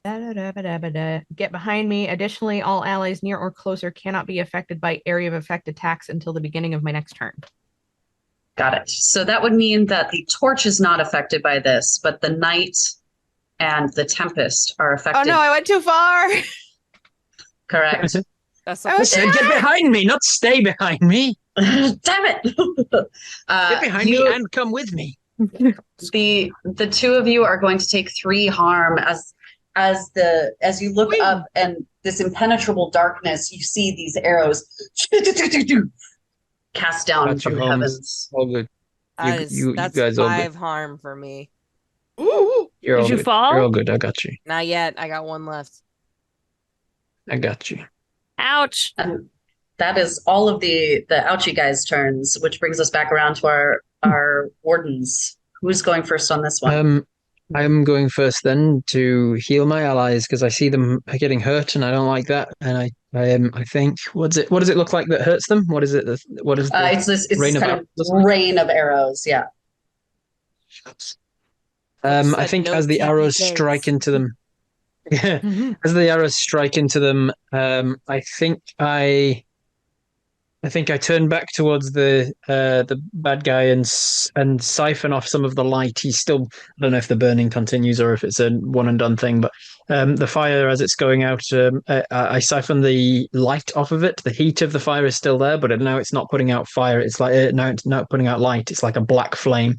Get behind me. Additionally, all allies near or closer cannot be affected by area of effect attacks until the beginning of my next turn. Got it. So that would mean that the torch is not affected by this, but the night and the tempest are affected. Oh no, I went too far. Correct. That's I was Said, get behind me, not stay behind me. Damn it! Get behind me and come with me. The 2 of you are going to take 3 harm as you look up, and this impenetrable darkness, you see these arrows cast down from the heavens. All good. that's guys all 5 good. harm for me. You're all Did you good. fall? You're all good. I got you. Not yet. I got 1 left. I got you. Ouch. And that is all of the ouchie guys' turns, which brings us back around to our wardens. Who's going first on this one? I'm going first then to heal my allies because I see them getting hurt and I don't like that. And I think what does it look like that hurts them? What is it? What is It's rain kind of of rain of arrows. Yeah. I think no as the arrows TPKs. strike into them, as the arrows strike into them, I think I turn back towards the bad guy and siphon off some of the light. He's still, I don't know if the burning continues or if it's a one and done thing, but the fire as it's going out, I siphon the light off of it. The heat of the fire is still there, but now it's not putting out fire. It's like now it's not putting out light. It's like a black flame.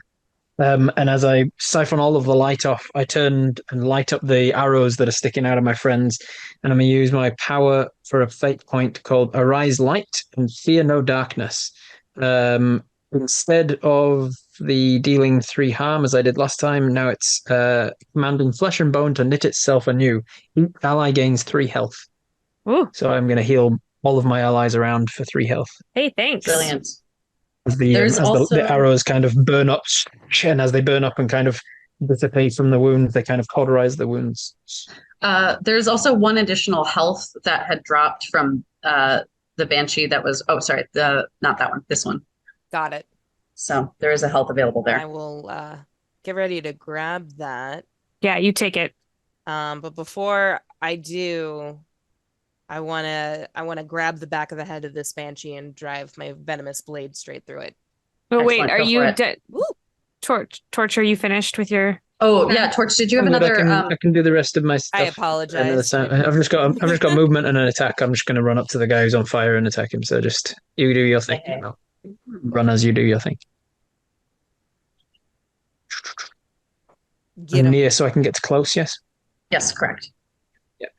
And as I siphon all of the light off, I turn and light up the arrows that are sticking out of my friends. And I'm going to use my power for a fate point called Arise Light and Fear No Darkness. Instead of the dealing 3 harm as I did last time, now it's commanding flesh and bone to knit itself anew. Each ally gains 3 health. Ooh. So I'm going to heal all of my allies around for 3 health. Hey, thanks. Brilliant. As the arrows kind of burn up, and as they burn up and kind of dissipate from the wounds, they kind of cauterize the wounds. There's also 1 additional health that had dropped from the banshee that was, not that one, this one. Got it. So there is a health available there. I will get ready to grab that. Yeah, you take it. But before I do, I wanna grab the back of the head of this banshee and drive my venomous blade straight through it. But wait, Excellent, are go you for it. dead? Torch, are you finished with your Oh yeah, Torch. Did you have another? I can do the rest of my stuff. I apologize. I've just got movement and an attack. I'm just going to run up to the guy who's on fire and attack him. So just you do your thing. Okay. Run as you do your thing. Get I'm him. near, so I can get to close. Yes. Yes, correct. Yeah.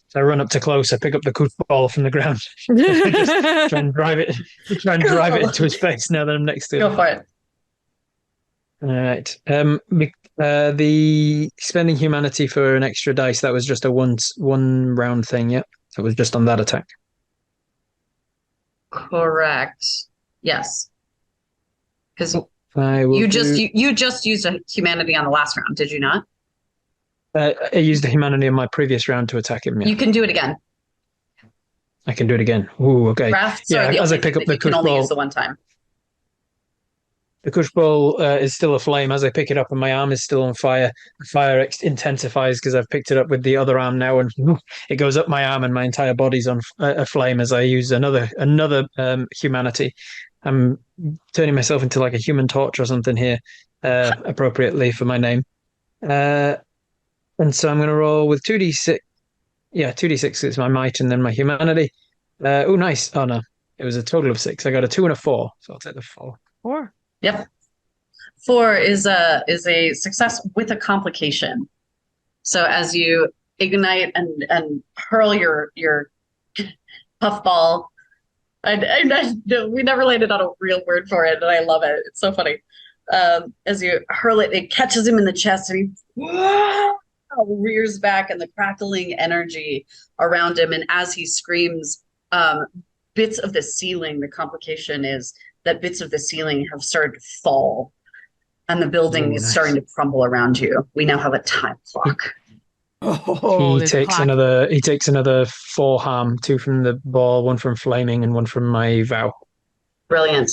So I run up to close. I pick up the koosh ball from the ground. Just try and drive it. Try and drive it into his face. Now that I'm next to him. Go for it. All right. The spending humanity for an extra dice, that was just a one round thing, yeah? It was just on that attack. Correct. Yes. Because you just used a humanity on the last round, did you not? I used the humanity in my previous round to attack him, yeah. You can do it again. I can do it again. Ooh, okay. Rafts are the as only I pick thing up that the you can koosh only ball, use the one time. the koosh ball is still aflame. As I pick it up and my arm is still on fire, the fire intensifies because I've picked it up with the other arm now, and it goes up my arm and my entire body's on aflame as I use another humanity. I'm turning myself into like a human torch or something here, appropriately for my name. And so I'm going to roll with 2d6. Yeah, 2d6 is my might and then my humanity. Oh, nice. Oh, no. It was a total of 6. I got a 2 and a 4, so I'll take the 4. 4. Yep. 4 is a success with a complication. So as you ignite and hurl your puffball, we never landed on a real word for it, and I love it. It's so funny. As you hurl it, it catches him in the chest, and he rears back, and the crackling energy around him. And as he screams, bits of the ceiling, the complication is that bits of the ceiling have started to fall, and the building is starting to crumble around you. We now have a time clock. He takes another 4 harm, 2 from the ball, 1 from flaming, and 1 from my vow. Brilliant.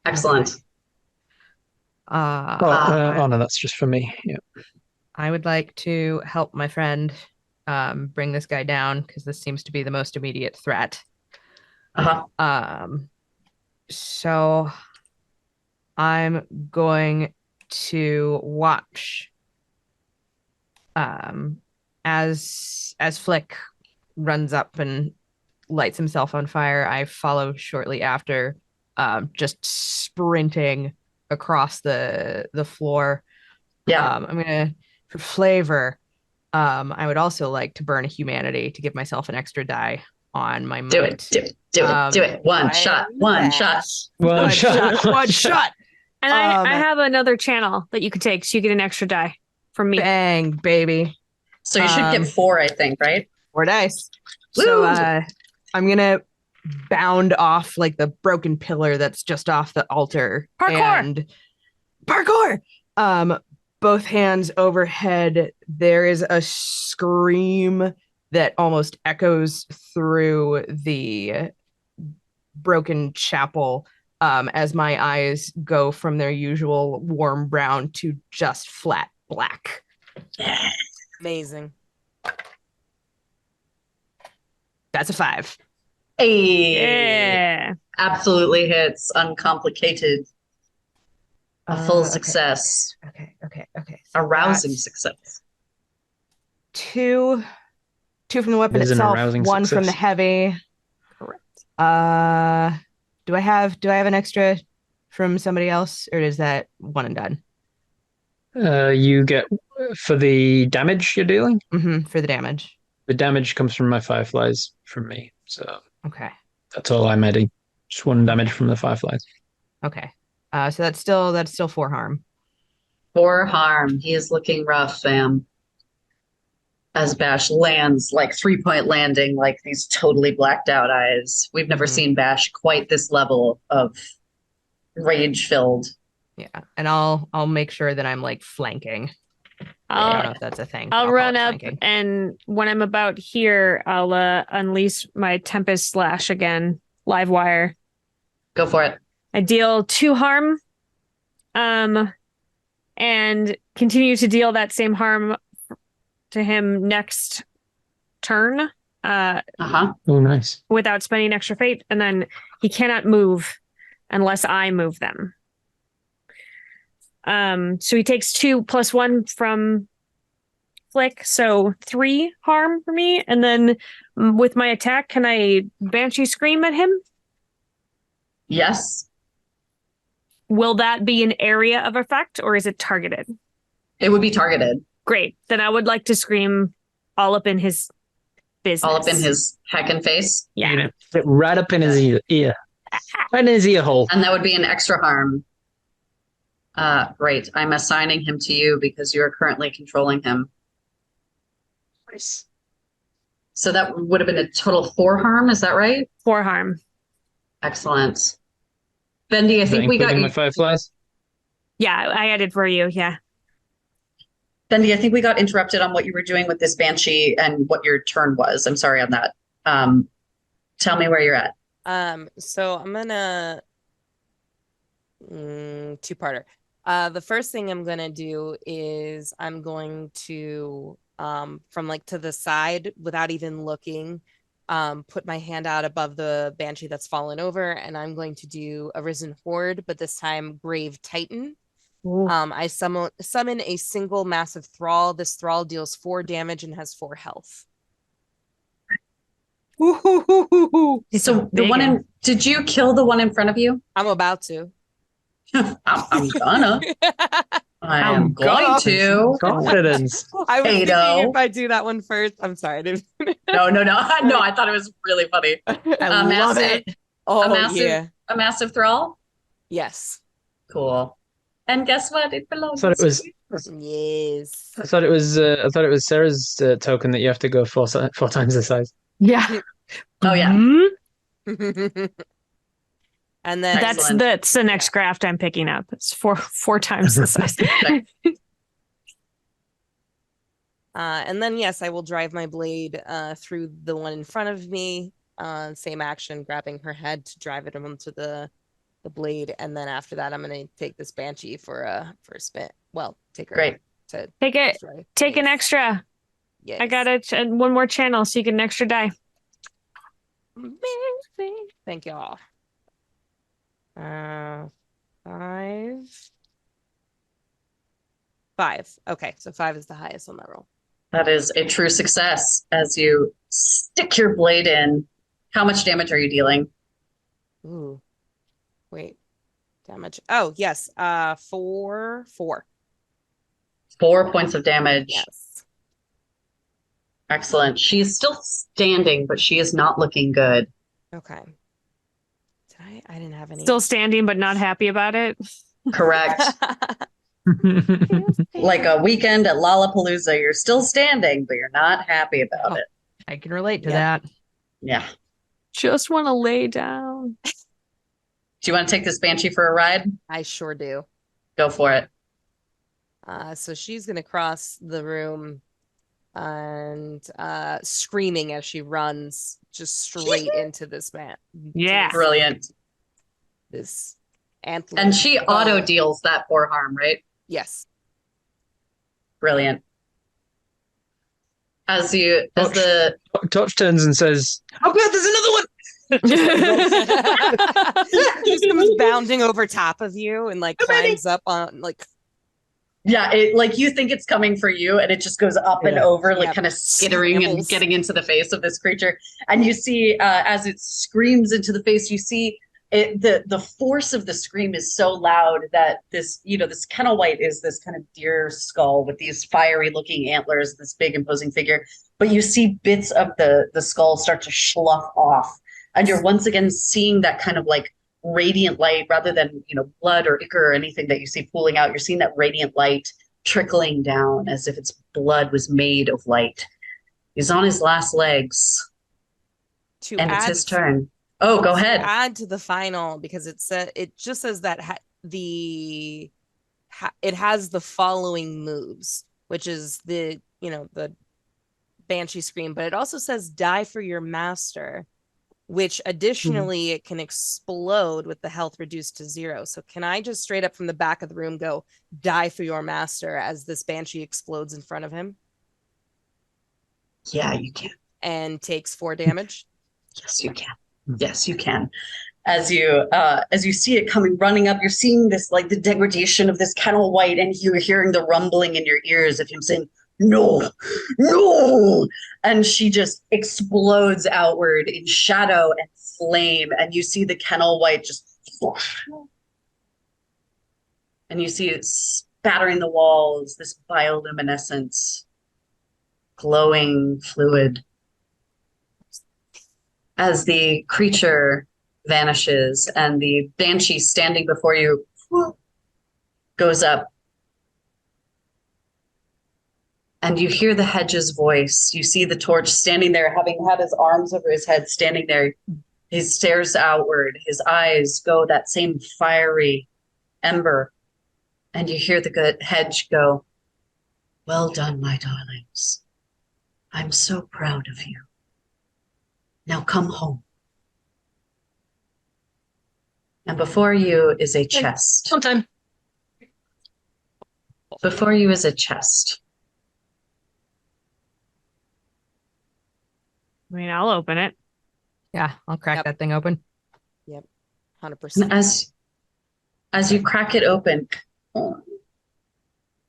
Excellent. No, that's just for me. Yeah. I would like to help my friend bring this guy down because this seems to be the most immediate threat. So I'm going to watch as Flick runs up and lights himself on fire. I follow shortly after, just sprinting across the floor. Yeah. I'm gonna, for flavor, I would also like to burn a humanity to give myself an extra die on my might. Do it. One shot. One shot. And I have another channel that you can take, so you get an extra die from me. Bang, baby. So you should get 4, I think, right? 4 dice. Woo! So I'm gonna bound off like the broken pillar that's just off the altar. Parkour! Both hands overhead. There is a scream that almost echoes through the broken chapel, as my eyes go from their usual warm brown to just flat black. Amazing. That's a 5. Hey, Yeah. absolutely hits. Uncomplicated. A full Okay. success. Okay. A rousing success. 2 from the weapon It is an itself, arousing 1 from the success. heavy. Correct. Do I have an extra from somebody else, or is that 1 and done? You get for the damage you're dealing. For the damage. The damage comes from my fireflies from me, so Okay. that's all I'm adding. Just 1 damage from the fireflies. Okay. So that's still 4 harm. 4 harm. He is looking rough, fam. As Bash lands, like 3-point landing, like these totally blacked out eyes. We've never seen Bash quite this level of rage filled. Yeah, and I'll make sure that I'm like flanking. I don't know if that's a thing. I'll call run it up, flanking. and when I'm about here, I'll unleash my Tempest Slash again, live wire. Go for it. I deal 2 harm, and continue to deal that same harm to him next turn. Uh-huh. Oh, nice. Without spending extra fate, and then he cannot move unless I move them. So he takes 2 plus 1 from Flick, so 3 harm for me. And then with my attack, can I Banshee Scream at him? Yes. Will that be an area of effect, or is it targeted? It would be targeted. Great. Then I would like to scream all up in his business. All up in his heckin' face. Yeah. Right up in his ear. Right in his ear hole. And that would be an extra harm. Great. I'm assigning him to you because you're currently controlling him. Nice. So that would have been a total of 4 harm. Is that right? 4 harm. Excellent. Bendy, I think we got you. My fireflies? Yeah, I added for you. Yeah. Bendy, I think we got interrupted on what you were doing with this Banshee and what your turn was. I'm sorry on that. Tell me where you're at. So I'm gonna two-parter. The first thing I'm gonna do is I'm going to from like to the side without even looking, put my hand out above the Banshee that's fallen over, and I'm going to do a Risen Horde, but this time Grave Titan. I summon a single massive thrall. This thrall deals 4 damage and has 4 health. So the one in, did you kill the one in front of you? I'm about to. I'm gonna. I am going to. Confidence. I was thinking Potato. if I do that one first. I'm sorry. No. No, I thought it was really funny. I love it. Oh, massive, yeah. A massive thrall? Yes. Cool. And guess what? It belongs I thought it was. Yes. I thought it was Sarah's token that you have to go 4 times the size. Yeah. Oh, yeah. And then That's the next graft I'm picking up. It's four times the size. And then yes, I will drive my blade through the one in front of me. Same action, grabbing her head to drive it onto the blade, and then after that, I'm gonna take this Banshee for a spin. Well, take her. Great. To Take it. destroy. Take an Yes. extra. Yes. I got one more channel, so you get an extra die. Amazing. Thank you all. 5. Okay, so 5 is the highest on that roll. That is a true success as you stick your blade in. How much damage are you dealing? Ooh. Wait. Damage. Oh, yes. 4. 4. 4 points of damage. Yes. Excellent. She's still standing, but she is not looking good. Okay. I didn't have any. Still standing, but not happy about it. Correct. Like a weekend at Lollapalooza, you're still standing, but you're not happy about it. I can relate to Yep. that. Yeah. Just want to lay down. Do you want to take this Banshee for a ride? I sure do. Go for it. So she's gonna cross the room and screaming as she runs just straight into this man. Yeah. Brilliant. This antler. And she auto deals that 4 harm, right? Yes. Brilliant. As the Touch turns and says, "Oh God, there's another one!" Just comes bounding over top of you and like climbs up on like. Yeah, it like you think it's coming for you, and it just goes up and over, like kind of skittering and Scrambles. getting into the face of this creature. And you see, as it screams into the face, you see it. The force of the scream is so loud that this kennel white is this kind of deer skull with these fiery looking antlers, this big imposing figure. But you see bits of the skull start to slough off, and you're once again seeing that kind of like radiant light rather than blood or ichor or anything that you see pooling out. You're seeing that radiant light trickling down as if its blood was made of light. He's on his last legs, and it's his turn. Oh, go ahead. Add to the final because it just says that it has the following moves, which is the Banshee Scream, but it also says die for your master, which additionally it can explode with the health reduced to 0. So can I just straight up from the back of the room go die for your master as this Banshee explodes in front of him? Yeah, you can. And takes 4 damage? Yes, you can. Yes, you can. as you see it coming running up. You're seeing this, like, the degradation of this Kennel White, and you're hearing the rumbling in your ears of him saying, "No, no!" And she just explodes outward in shadow and flame, and you see the Kennel White just, and you see it spattering the walls, this bioluminescent, glowing fluid. As the creature vanishes and the banshee standing before you goes up, and you hear the Hedge's voice. You see the torch standing there, having had his arms over his head, standing there. He stares outward. His eyes go that same fiery ember. And you hear the good Hedge go, "Well done, my darlings. I'm so proud of you. Now come home." And before you is a chest. Sometime. Before you is a chest. I mean, I'll open it. Yeah, I'll crack Yep. that thing open. Yep. And 100%. as you crack it open,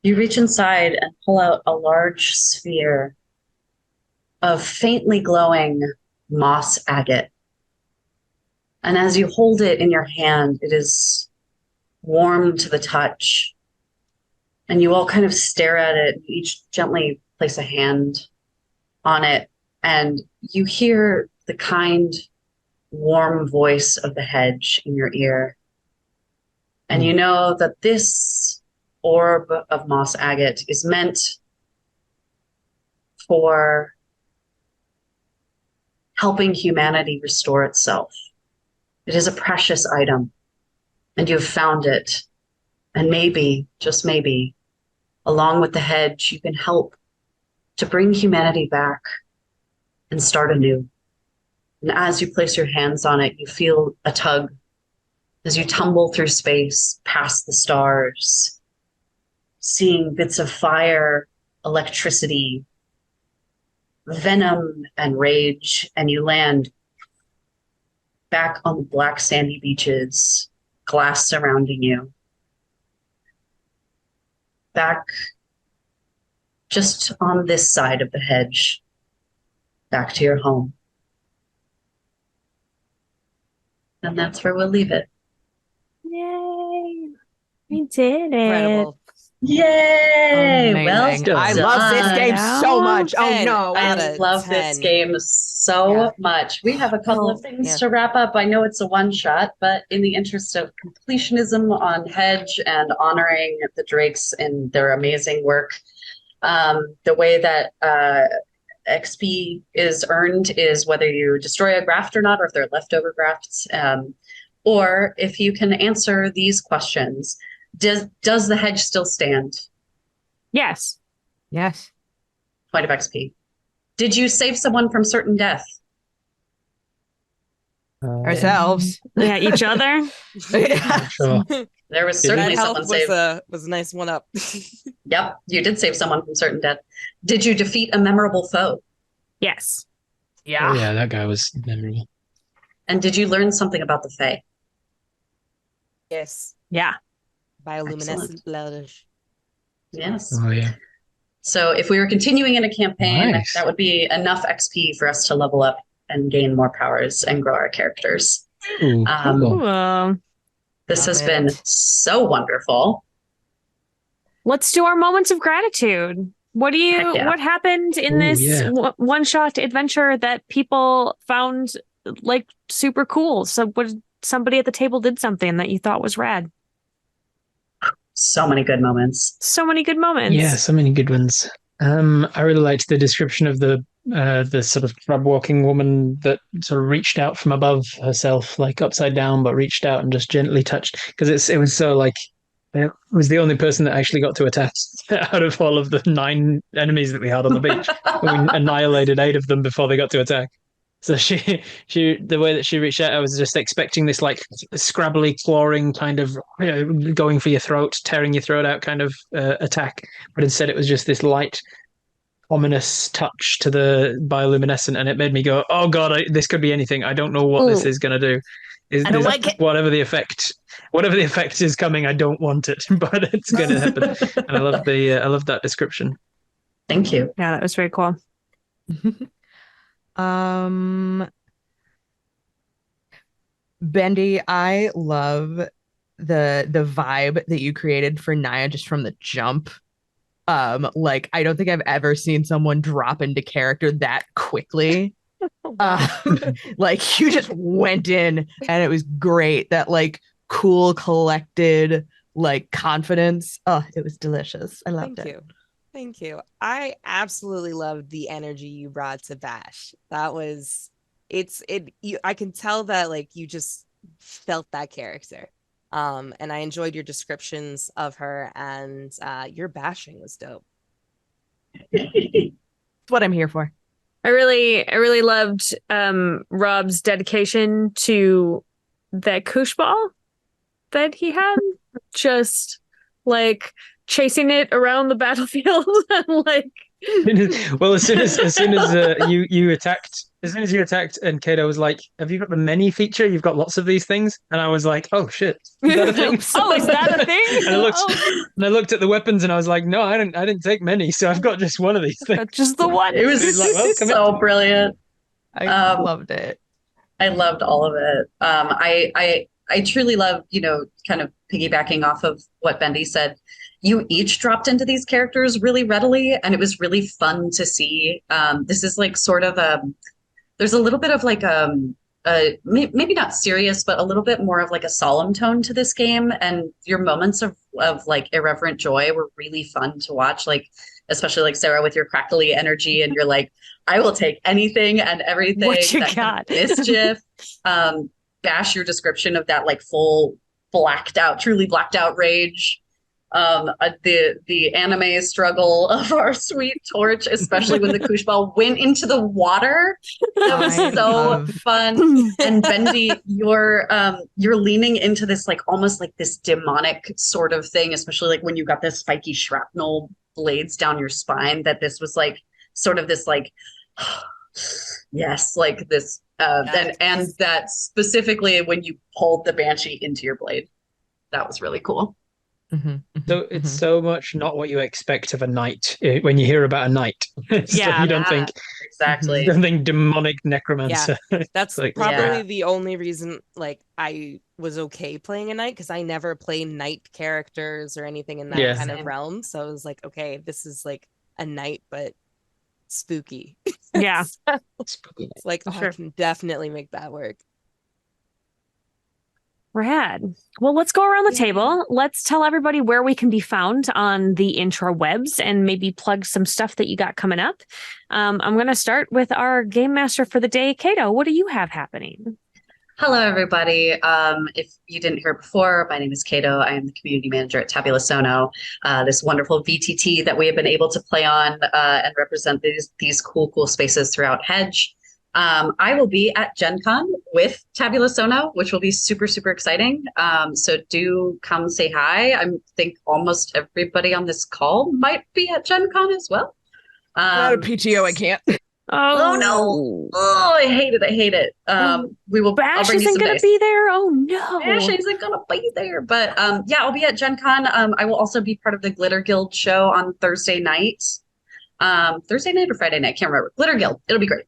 you reach inside and pull out a large sphere of faintly glowing moss agate. And as you hold it in your hand, it is warm to the touch. And you all kind of stare at it, each gently place a hand on it, and you hear the kind, warm voice of the Hedge in your ear. And you know that this orb of moss agate is meant for helping humanity restore itself. It is a precious item, and you've found it. And maybe, just maybe, along with the Hedge, you can help to bring humanity back and start anew. And as you place your hands on it, you feel a tug as you tumble through space, past the stars, seeing bits of fire, electricity, venom, and rage, and you land back on the black sandy beaches, glass surrounding you. Back just on this side of the Hedge, back to your home. And that's where we'll leave it. Yay! We did it. Incredible. Yay! Well Amazing. I done. love this game so much. Oh 10 no. out I of love 10. this game so Yeah. much. We have a couple of things Yeah. to wrap up. I know it's a one shot, but in the interest of completionism on Hedge and honoring the Drakes and their amazing work, the way that XP is earned is whether you destroy a graft or not, or if they're leftover grafts, or if you can answer these questions. Does the Hedge still stand? Yes. Yes. Point of XP. Did you save someone from certain death? Ourselves. Yeah, each other. Sure. There was Did certainly That someone health saved. was a nice one up. Yep, you did save someone from certain death. Did you defeat a memorable foe? Yes. Oh, yeah, that guy was memorable. And did you learn something about the Fae? Yes. Yeah. Bioluminescent lush. Yes. Oh, yeah. So if we were continuing in a campaign, Nice. that would be enough XP for us to level up and gain more powers and grow our characters. Ooh, cool. Cool. This Love has it. been so wonderful. Let's do our moments of gratitude. Heck yeah. What happened in Ooh, this yeah. one-shot adventure that people found like super cool? So somebody at the table did something that you thought was rad. So many good moments. So many good moments. Yeah, so many good ones. I really liked the description of the sort of crab walking woman that sort of reached out from above herself, like upside down, but reached out and just gently touched, because it was so like it was the only person that actually got to attack out of all of the 9 enemies that we had on the beach. We annihilated 8 of them before they got to attack. So she the way that she reached out, I was just expecting this like scrabbly, clawing kind of going for your throat, tearing your throat out kind of attack, but instead it was just this light, ominous touch to the bioluminescent, and it made me go, "Oh God, this could be anything. I don't know what this Ooh. is going to do." I don't like it. Whatever the effect is coming, I don't want it, but it's going to happen. And I love that description. Thank you. Yeah, that was very cool. Bendy, I love the vibe that you created for Naya just from the jump. Like I don't think I've ever seen someone drop into character that quickly. Like you just went in and it was great. That like cool, collected, like confidence. Oh, it was delicious. I loved it. Thank you. I absolutely loved the energy you brought to Bash. That was I can tell that like you just felt that character. And I enjoyed your descriptions of her, and your bashing was dope. It's what I'm here for. I really loved Rob's dedication to that koosh ball that he had, just like chasing it around the battlefield and like. Well, as soon as you attacked, and Kato was like, "Have you got the many feature? You've got lots of these things." And I was like, "Oh shit, is that a thing?" Oh, is that a thing? And I looked at the weapons, and I was like, "No, I didn't take many, so I've got just one of these things." Just the one. It was like, well, so brilliant. I loved it. I loved all of it. I truly love, kind of piggybacking off of what Bendy said. You each dropped into these characters really readily, and it was really fun to see. This is like sort of there's a little bit of like maybe not serious, but a little bit more of like a solemn tone to this game. And your moments of like irreverent joy were really fun to watch. Like, especially like Sarah with your crackly energy, and you're like, I will take anything and everything. What you got? Mischief. Bash, your description of that like full truly blacked out rage. The anime struggle of our sweet Torch, especially when the koosh ball went into the water. That was so fun. And Bendy, you're leaning into this like almost like this demonic sort of thing, especially like when you got this spiky shrapnel blades down your spine, that this was like sort of this like yes, like this and that specifically when you pulled the banshee into your blade. That was really cool. So it's so much not what you expect of a knight when you hear about a knight. You don't think exactly. You don't think demonic necromancer. Yeah, that's like, probably the only reason like I was okay playing a knight, because I never play knight characters or anything in that kind of realm. So I was like, okay, this is like a knight, but spooky. Yeah, it's like I can definitely make that work. Rad. Well, let's go around the table. Let's tell everybody where we can be found on the intrawebs and maybe plug some stuff that you got coming up. I'm going to start with our game master for the day, Kato. What do you have happening? Hello, everybody. If you didn't hear before, my name is Kato. I am the community manager at Tabula Sono, this wonderful VTT that we have been able to play on and represent these cool spaces throughout Hedge. I will be at Gen Con with Tabula Sono, which will be super, super exciting. So do come say hi. I think almost everybody on this call might be at Gen Con as well. Not a PTO, I can't. Oh no! Oh, I hate it. We will. Bash isn't going to be there. Oh no! Bash isn't going to be there. But yeah, I'll be at Gen Con. I will also be part of the Glitter Guild show on Thursday night. Thursday night or Friday night? Can't remember. Glitter Guild. It'll be great.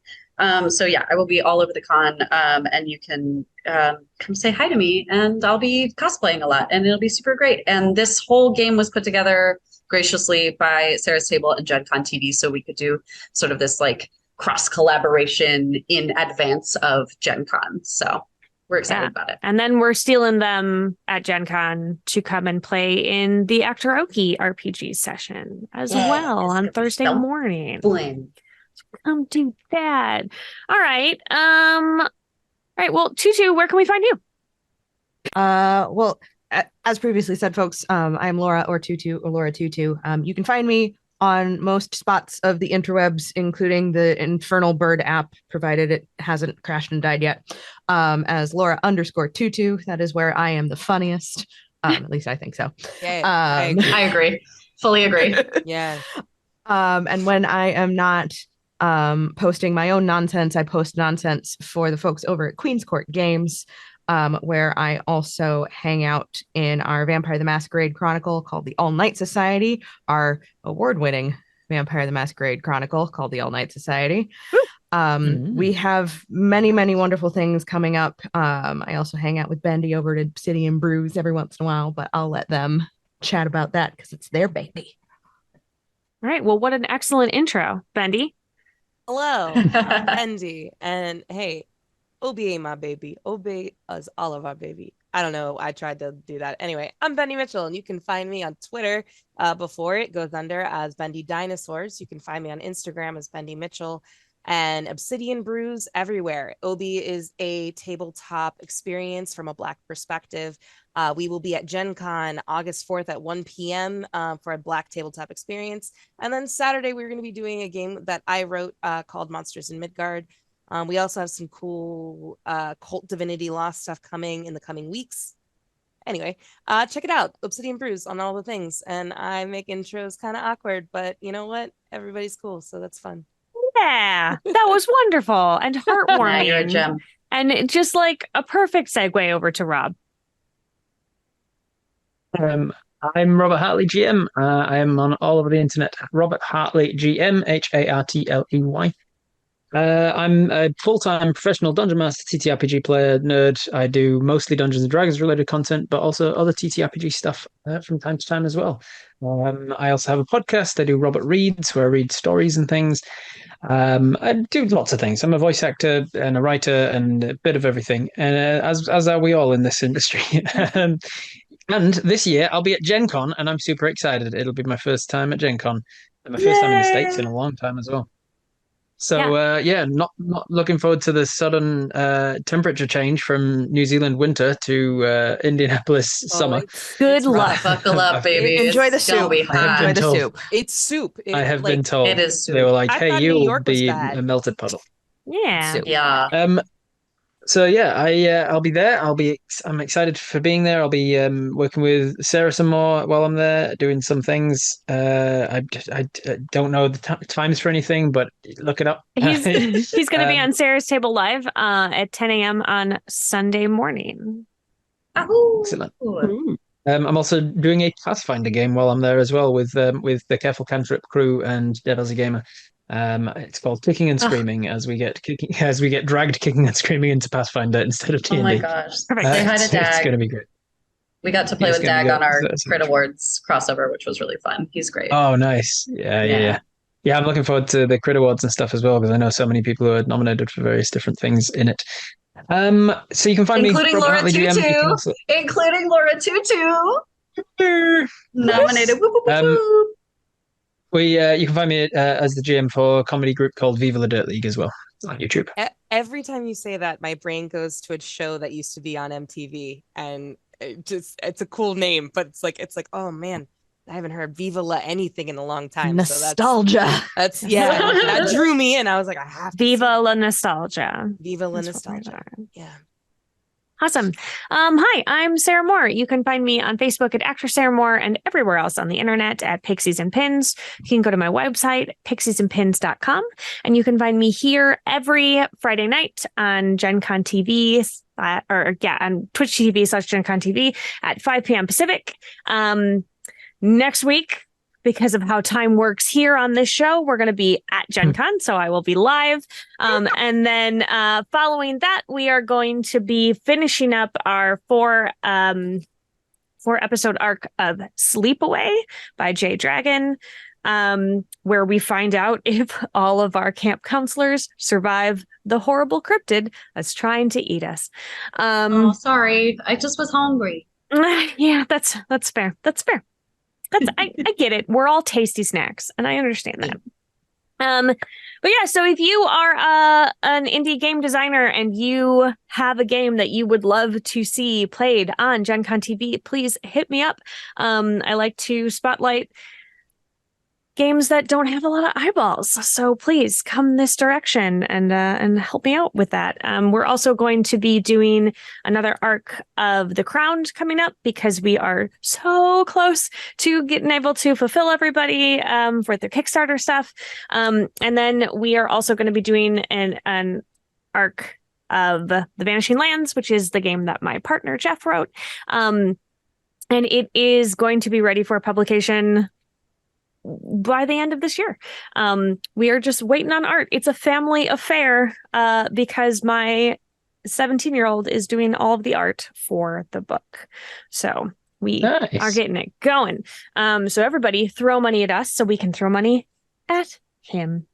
So yeah, I will be all over the con, and you can come say hi to me, and I'll be cosplaying a lot, and it'll be super great. And this whole game was put together graciously by Sarah's Table and Gen Con TV, so we could do sort of this like cross collaboration in advance of Gen Con. So we're excited about it. And then we're stealing them at Gen Con to come and play in the Actoroki RPG session as well on Thursday morning. Come do that. All right. Well, Tutu, where can we find you? Well, as previously said, folks, I'm Laura or Tutu or Laura Tutu. You can find me on most spots of the interwebs, including the Infernal Bird app, provided it hasn't crashed and died yet, as Laura_Tutu. That is where I am the funniest. At least I think so. Yeah, I agree. Fully agree. Yeah. And when I am not posting my own nonsense, I post nonsense for the folks over at Queen's Court Games. where I also hang out in our Vampire the Masquerade Chronicle called the All Night Society, our award-winning Vampire the Masquerade Chronicle called the All Night Society. We have many, many wonderful things coming up. I also hang out with Bendy over at Obsidian Brews every once in a while, but I'll let them chat about that because it's their baby. All right. Well, what an excellent intro, Bendy. Hello, I'm Bendy, and hey, OB ain't my baby. OB is all of our baby. I don't know. I tried to do that. Anyway, I'm Bendy Mitchell, and you can find me on Twitter before it goes under as Bendy Dinosaurs. You can find me on Instagram as Bendy Mitchell and Obsidian Brews everywhere. OB is a tabletop experience from a Black perspective. We will be at Gen Con August 4th at 1 p.m. For a Black tabletop experience. And then Saturday, we're going to be doing a game that I wrote called Monsters in Midgard. We also have some cool Cult Divinity Lost stuff coming in the coming weeks. Anyway, check it out. Obsidian Brews on all the things. And I make intros kind of awkward, but you know what? Everybody's cool, so that's fun. Yeah, that was wonderful and heartwarming. You're a gem. And just like a perfect segue over to Rob. I'm Robert Hartley, GM. I am on all over the internet. Robert Hartley, GM, Hartley. I'm a full-time professional Dungeon Master, TTRPG player, nerd. I do mostly Dungeons and Dragons related content, but also other TTRPG stuff from time to time as well. I also have a podcast. I do Robert Reads, where I read stories and things. I do lots of things. I'm a voice actor and a writer and a bit of everything, and as are we all in this industry. And this year I'll be at Gen Con, and I'm super excited. It'll be my first time at Gen Con, and my first time in the States in a long time as well. So not looking forward to the sudden temperature change from New Zealand winter to Indianapolis summer. Good luck. Buckle up, baby. Enjoy the It's gonna soup. be hot. Enjoy the soup. It's soup. I have been told it is soup. they were like, I "Hey, thought New you'll York was be bad. a melted puddle." Yeah. Soup. Yeah. So yeah, I'll be there. I'm excited for being there. I'll be working with Sarah some more while I'm there, doing some things. I don't know the times for anything, but look it up. He's going to be on Sarah's Table Live at 10 a.m. on Sunday morning. Excellent. I'm also doing a Pathfinder game while I'm there as well with the Careful Cantrip crew and Devil's a Gamer. It's called Kicking and Screaming as we get dragged kicking and screaming into Pathfinder instead of D&D. Oh my gosh. Perfect. Say hi to Dag. It's going to be great. We got to play It's with gonna Dag be on our good. Crit Awards crossover, which was really fun. He's great. Oh, nice. Yeah. I'm looking forward to the Crit Awards and stuff as well because I know so many people who are nominated for various different things in it. So you can find including me, Laura Hartley GM. Tutu, Also... including Laura Tutu, nominated. Woo, woo, woo, woo. You can find me as the GM for a comedy group called Viva la Dirt League as well on YouTube. Every time you say that, my brain goes to a show that used to be on MTV, and it's a cool name, but it's like, oh man, I haven't heard Viva la anything in a long time. Nostalgia. So that's that drew me in. I was like, I have to Viva la Nostalgia. Viva la That's Nostalgia. Yeah. Awesome. Hi, I'm Sarah Moore. You can find me on Facebook at Actor Sarah Moore and everywhere else on the internet at Pixies and Pins. You can go to my website, pixiesandpins.com, and you can find me here every Friday night on Gen Con TV, on Twitch TV/Gen Con TV at 5 p.m. Pacific. Next week, because of how time works here on this show, we're going to be at Gen Con, so I will be live. And then following that, we are going to be finishing up our four episode arc of Sleepaway by Jay Dragon, where we find out if all of our camp counselors survive the horrible cryptid that's trying to eat us. Oh, sorry. I just was hungry. Yeah, that's fair. That's fair. I get it. We're all tasty snacks, and I understand that. But yeah, so if you are an indie game designer and you have a game that you would love to see played on Gen Con TV, please hit me up. I like to spotlight games that don't have a lot of eyeballs, so please come this direction and help me out with that. We're also going to be doing another arc of The Crown coming up because we are so close to getting able to fulfill everybody for their Kickstarter stuff. And then we are also going to be doing an arc of The Vanishing Lands, which is the game that my partner Jeff wrote. And it is going to be ready for publication by the end of this year. We are just waiting on art. It's a family affair because my 17-year-old is doing all of the art for the book. So we are getting it going. So everybody throw money at us so we can throw money at him.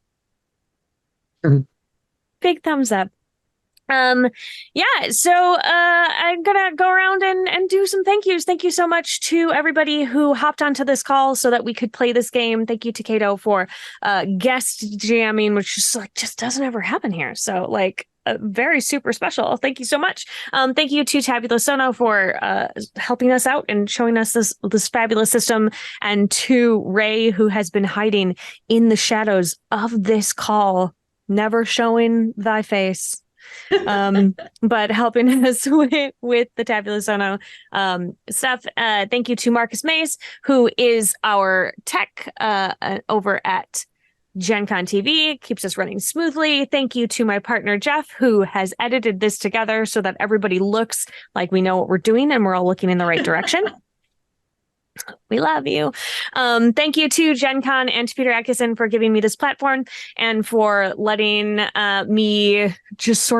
Big thumbs up. So I'm gonna go around and do some thank yous. Thank you so much to everybody who hopped onto this call so that we could play this game. Thank you to Kato for guest jamming, which just doesn't ever happen here. So very super special. Thank you so much. Thank you to Tabula Sono for helping us out and showing us this fabulous system, and to Ray, who has been hiding in the shadows of this call, never showing thy face. But helping us with the Tabula Sono stuff. Thank you to Marcus Mays, who is our tech over at Gen Con TV, keeps us running smoothly. Thank you to my partner Jeff, who has edited this together so that everybody looks like we know what we're doing and we're all looking in the right direction. We love you. Thank you to Gen Con and to Peter Atkinson for giving me this platform and for letting me just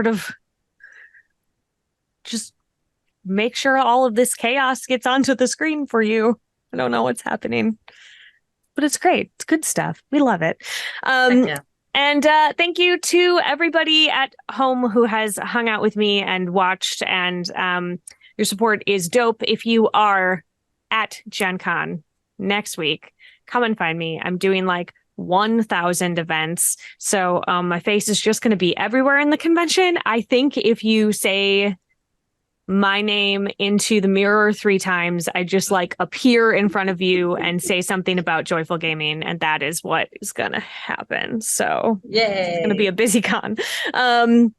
make sure all of this chaos gets onto the screen for you. I don't know what's happening, but it's great. It's good stuff. We love it. Yeah. And thank you to everybody at home who has hung out with me and watched, and your support is dope. If you are at Gen Con next week, come and find me. I'm doing 1,000 events. So my face is just going to be everywhere in the convention. I think if you say my name into the mirror 3 times, I just appear in front of you and say something about Joyful Gaming, and that is what is going to happen. So Yay. It's going to be a busy con. I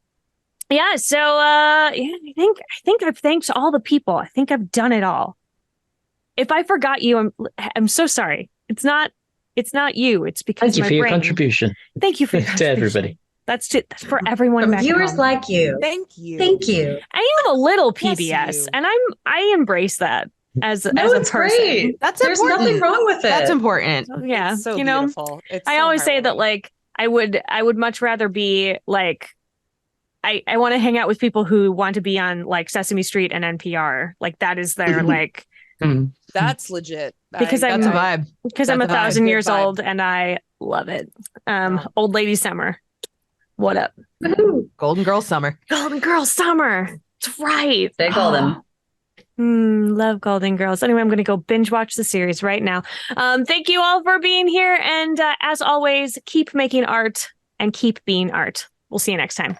think I've thanked all the people. I think I've done it all. If I forgot you, I'm so sorry. It's not you. It's because thank you my for your brain. Contribution. Thank you for your to contribution. everybody. That's for everyone. From back viewers home. like you. Thank you. Thank you. I am a little Bless PBS, you. and I embrace that as No, a it's person. great. That's There's important. nothing wrong with it. That's important. Yeah, It's so beautiful. It's I so always say that heartwarming. I would much rather be I want to hang out with people who want to be on Sesame Street and NPR. That is their That's legit. Because That's a vibe. because I'm That's a vibe. 1,000 years Good vibe. old and I love it. Yeah. Old lady summer. What up? Woohoo. Golden Girl Summer. Golden Girl summer. That's right. They call them. Love Golden Girls. Anyway, I'm going to go binge watch the series right now. Thank you all for being here. And as always, keep making art and keep being art. We'll see you next time.